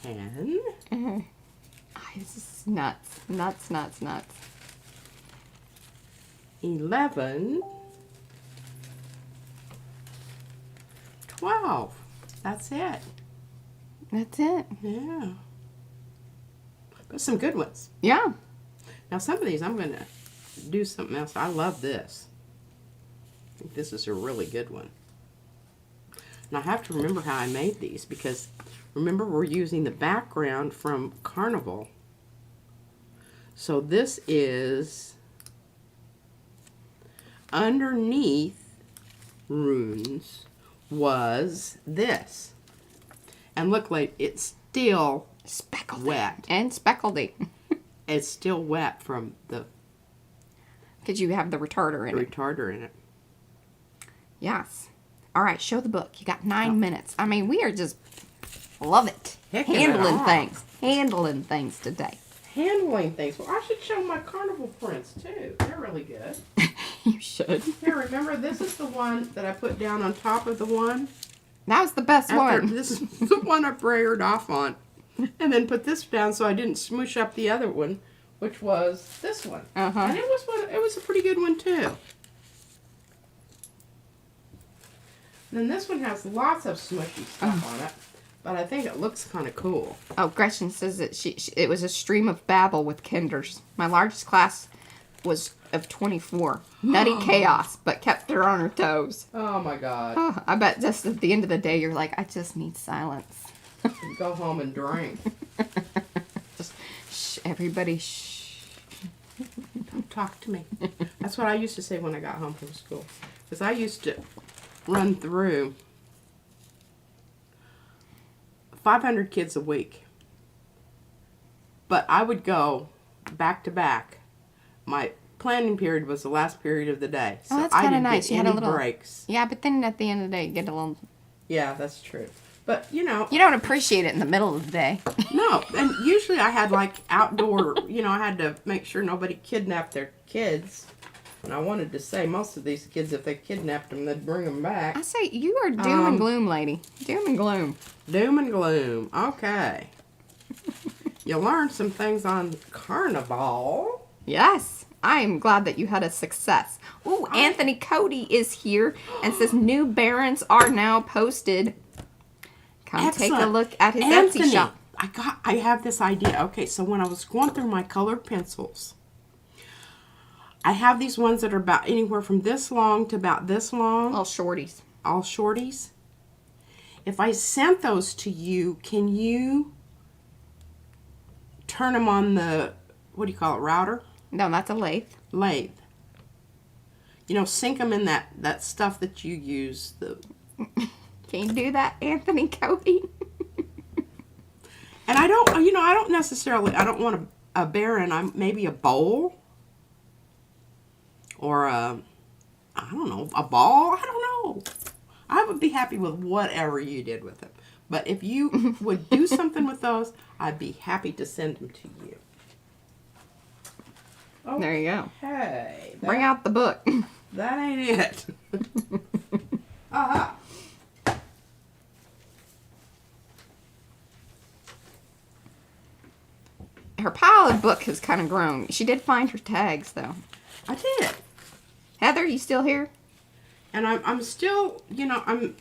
10. This is nuts. Nuts, nuts, nuts. 11. 12. That's it. That's it. Yeah. But some good ones. Yeah. Now, some of these I'm going to do something else. I love this. I think this is a really good one. And I have to remember how I made these because remember we're using the background from Carnival. So this is underneath Runes was this. And look, like it's still Speckledy. wet. And speckledy. It's still wet from the Because you have the retarder in it. retarder in it. Yes. All right, show the book. You got 9 minutes. I mean, we are just love it. Hecking it Handling off. things. Handling things today. Handling things. Well, I should show my Carnival prints too. They're really good. You should. Here, remember, this is the one that I put down on top of the one. That was the best After, one. this is the one I brayered off on. And then put this down so I didn't smoosh up the other one, which was this one. Uh-huh. And it was a pretty good one too. And then this one has lots of smushy stuff on it, but I think it looks kind of cool. Oh, Gretchen says that it was a stream of babble with kinders. My largest class was of 24. Nutty chaos, but kept her on her toes. Oh my God. Oh, I bet just at the end of the day, you're like, I just need silence. Go home and drink. Just shh, everybody shh. Don't talk to me. That's what I used to say when I got home from school. Because I used to run through 500 kids a week. But I would go back to back. My planning period was the last period of the day. So Oh, that's I kinda didn't nice. get You had a any little- breaks. Yeah, but then at the end of the day, you get a little... Yeah, that's true. But, you know, You don't appreciate it in the middle of the day. no. And usually I had like outdoor, you know, I had to make sure nobody kidnapped their kids. And I wanted to say most of these kids, if they kidnapped them, they'd bring them back. I say, you are doom and gloom, lady. Doom and gloom. Doom and gloom. Okay. You learned some things on Carnival. Yes. I am glad that you had a success. Ooh, Anthony Cody is here and says new Barons are now posted. Come take a Excellent. look at his Anthony, Etsy shop. I have this idea. Okay, so when I was going through my colored pencils, I have these ones that are about anywhere from this long to about this long. Little shorties. All shorties. If I sent those to you, can you turn them on the, what do you call it, router? No, that's a lathe. Lathe. You know, sink them in that stuff that you use. Can you do that, Anthony Cody? And I don't, you know, I don't want a Baron. Maybe a bowl. Or I don't know, a ball. I don't know. I would be happy with whatever you did with them. But if you would do something with those, I'd be happy to send them to you. Okay. There you go. Hey, Bring out the book. that ain't it. Aha. Her pile of book has kind of grown. She did find her tags, though. I did. Heather, you still here? And I'm still, you know, I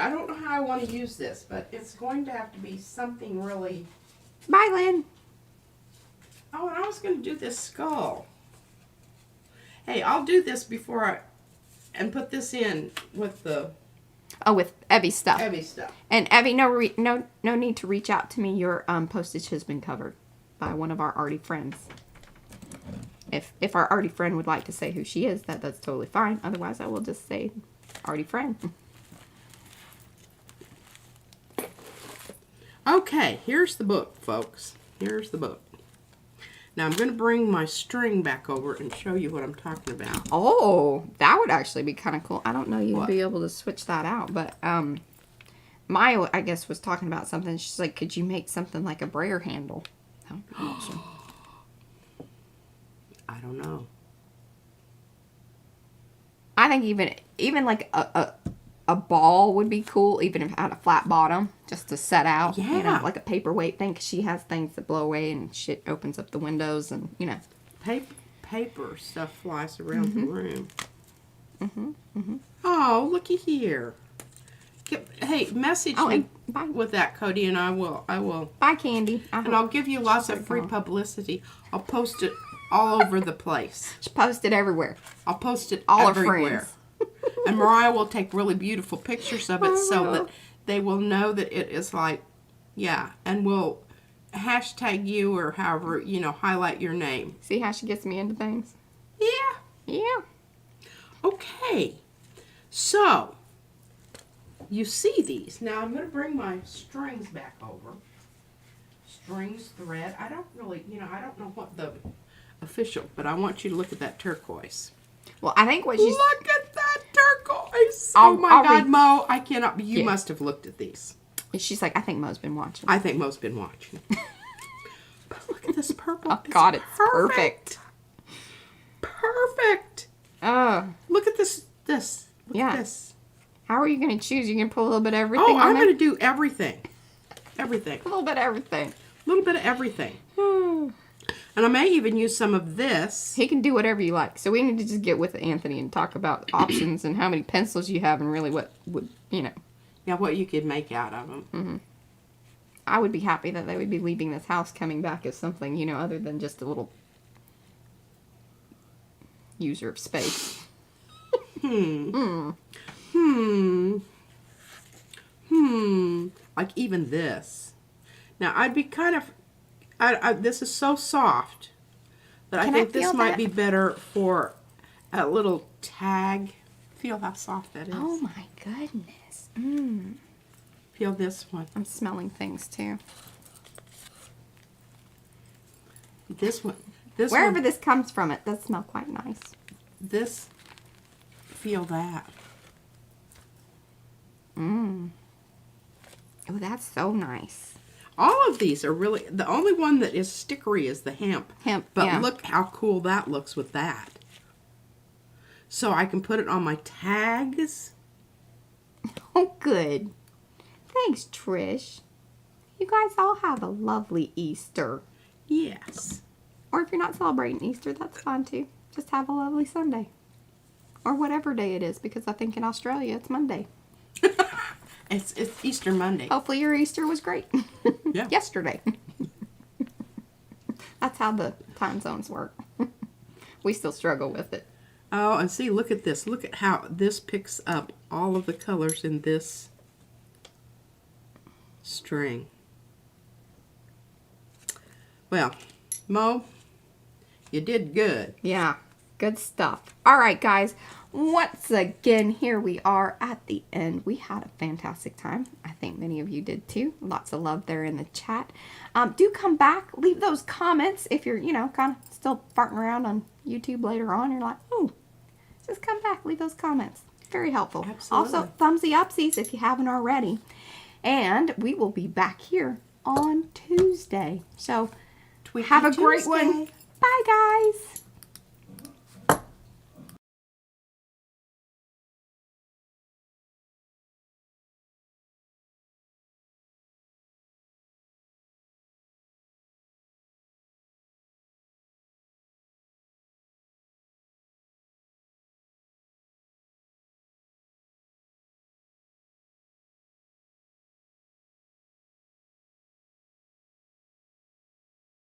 don't know how I want to use this, but it's going to have to be something really... Bye, Lynn. Oh, and I was going to do this skull. Hey, I'll do this before and put this in with the... Oh, with Evie's stuff. heavy stuff. And Evie, no need to reach out to me. Your postage has been covered by one of our Arty friends. If our Arty friend would like to say who she is, that's totally fine. Otherwise, I will just say Arty friend. Okay, here's the book, folks. Here's the book. Now I'm going to bring my string back over and show you what I'm talking about. Oh, that would actually be kind of cool. I don't know you'd What? be able to switch that out, but Maya, I guess, was talking about something. She's like, could you make something like a brayer handle? That would be awesome. I don't know. I think even like a ball would be cool, even if it had a flat bottom, just to set out. You know, Yeah. like a paperweight thing, 'cause she has things that blow away and shit opens up the windows and, you know. Paper stuff flies around the room. Oh, looky here. Hey, message Oh, me and bye. with that, Cody, and I will. Bye, Candy. And I'll give you lots of free publicity. I'll post it all over the place. Just post it everywhere. I'll post it All our everywhere. friends. And Mariah will take really beautiful pictures of it so that they will know that it is like, yeah, and we'll hashtag you or however, you know, highlight your name. See how she gets me into things? Yeah. Yeah. Okay. So, you see these. Now I'm going to bring my strings back over. Strings, thread. I don't really, you know, I don't know what the official, but I want you to look at that turquoise. Well, I think what she's... Look at that turquoise. I'll Oh my God, read- Mo. I cannot. You Yeah. must have looked at these. She's like, I think Mo's been watching. I think Mo's been watching. But look at this purple. Oh, God, it's perfect. Perfect. Oh, Look at this. Look Yeah. at this. how are you going to choose? You're going to put a little bit of everything Oh, on I'm there? going to do everything. Everything. A little bit of everything. A little bit of everything. And I may even use some of this. He can do whatever you like. So we need to just get with Anthony and talk about options and how many pencils you have and really what would, you know. Yeah, what you could make out of them. Mm-hmm. I would be happy that they would be leaving this house coming back as something, you know, other than just a little user of space. Like even this. Now, I'd be kind of... this is so soft that I Can I think this feel might that? be better for a little tag. Feel how soft that is. Oh my goodness. Feel this one. I'm smelling things too. This one. This Wherever one. this comes from, it does smell quite nice. This. Feel that. Oh, that's so nice. All of these are really... The only one that is stickery is the hemp. Hemp, But yeah. look how cool that looks with that. So I can put it on my tags. Oh, good. Thanks, Trish. You guys all have a lovely Easter. Yes. Or if you're not celebrating Easter, that's fine too. Just have a lovely Sunday. Or whatever day it is, because I think in Australia it's Monday. It's Easter Monday. Hopefully your Easter was great. Yeah. Yesterday. That's how the time zones work. We still struggle with it. Oh, and see, look at this. Look at how this picks up all of the colors in this string. Well, Mo, you did good. Yeah, good stuff. All right, guys. Once again, here we are at the end. We had a fantastic time. I think many of you did too. Lots of love there in the chat. Do come back. Leave those comments if you're, you know, kind of still farting around on YouTube later on. You're like, oh, just come back. Leave those comments. Very helpful. Absolutely. Also, thumbsy upsies if you haven't already. And we will be back here on Tuesday. So, have a great one. Bye, guys.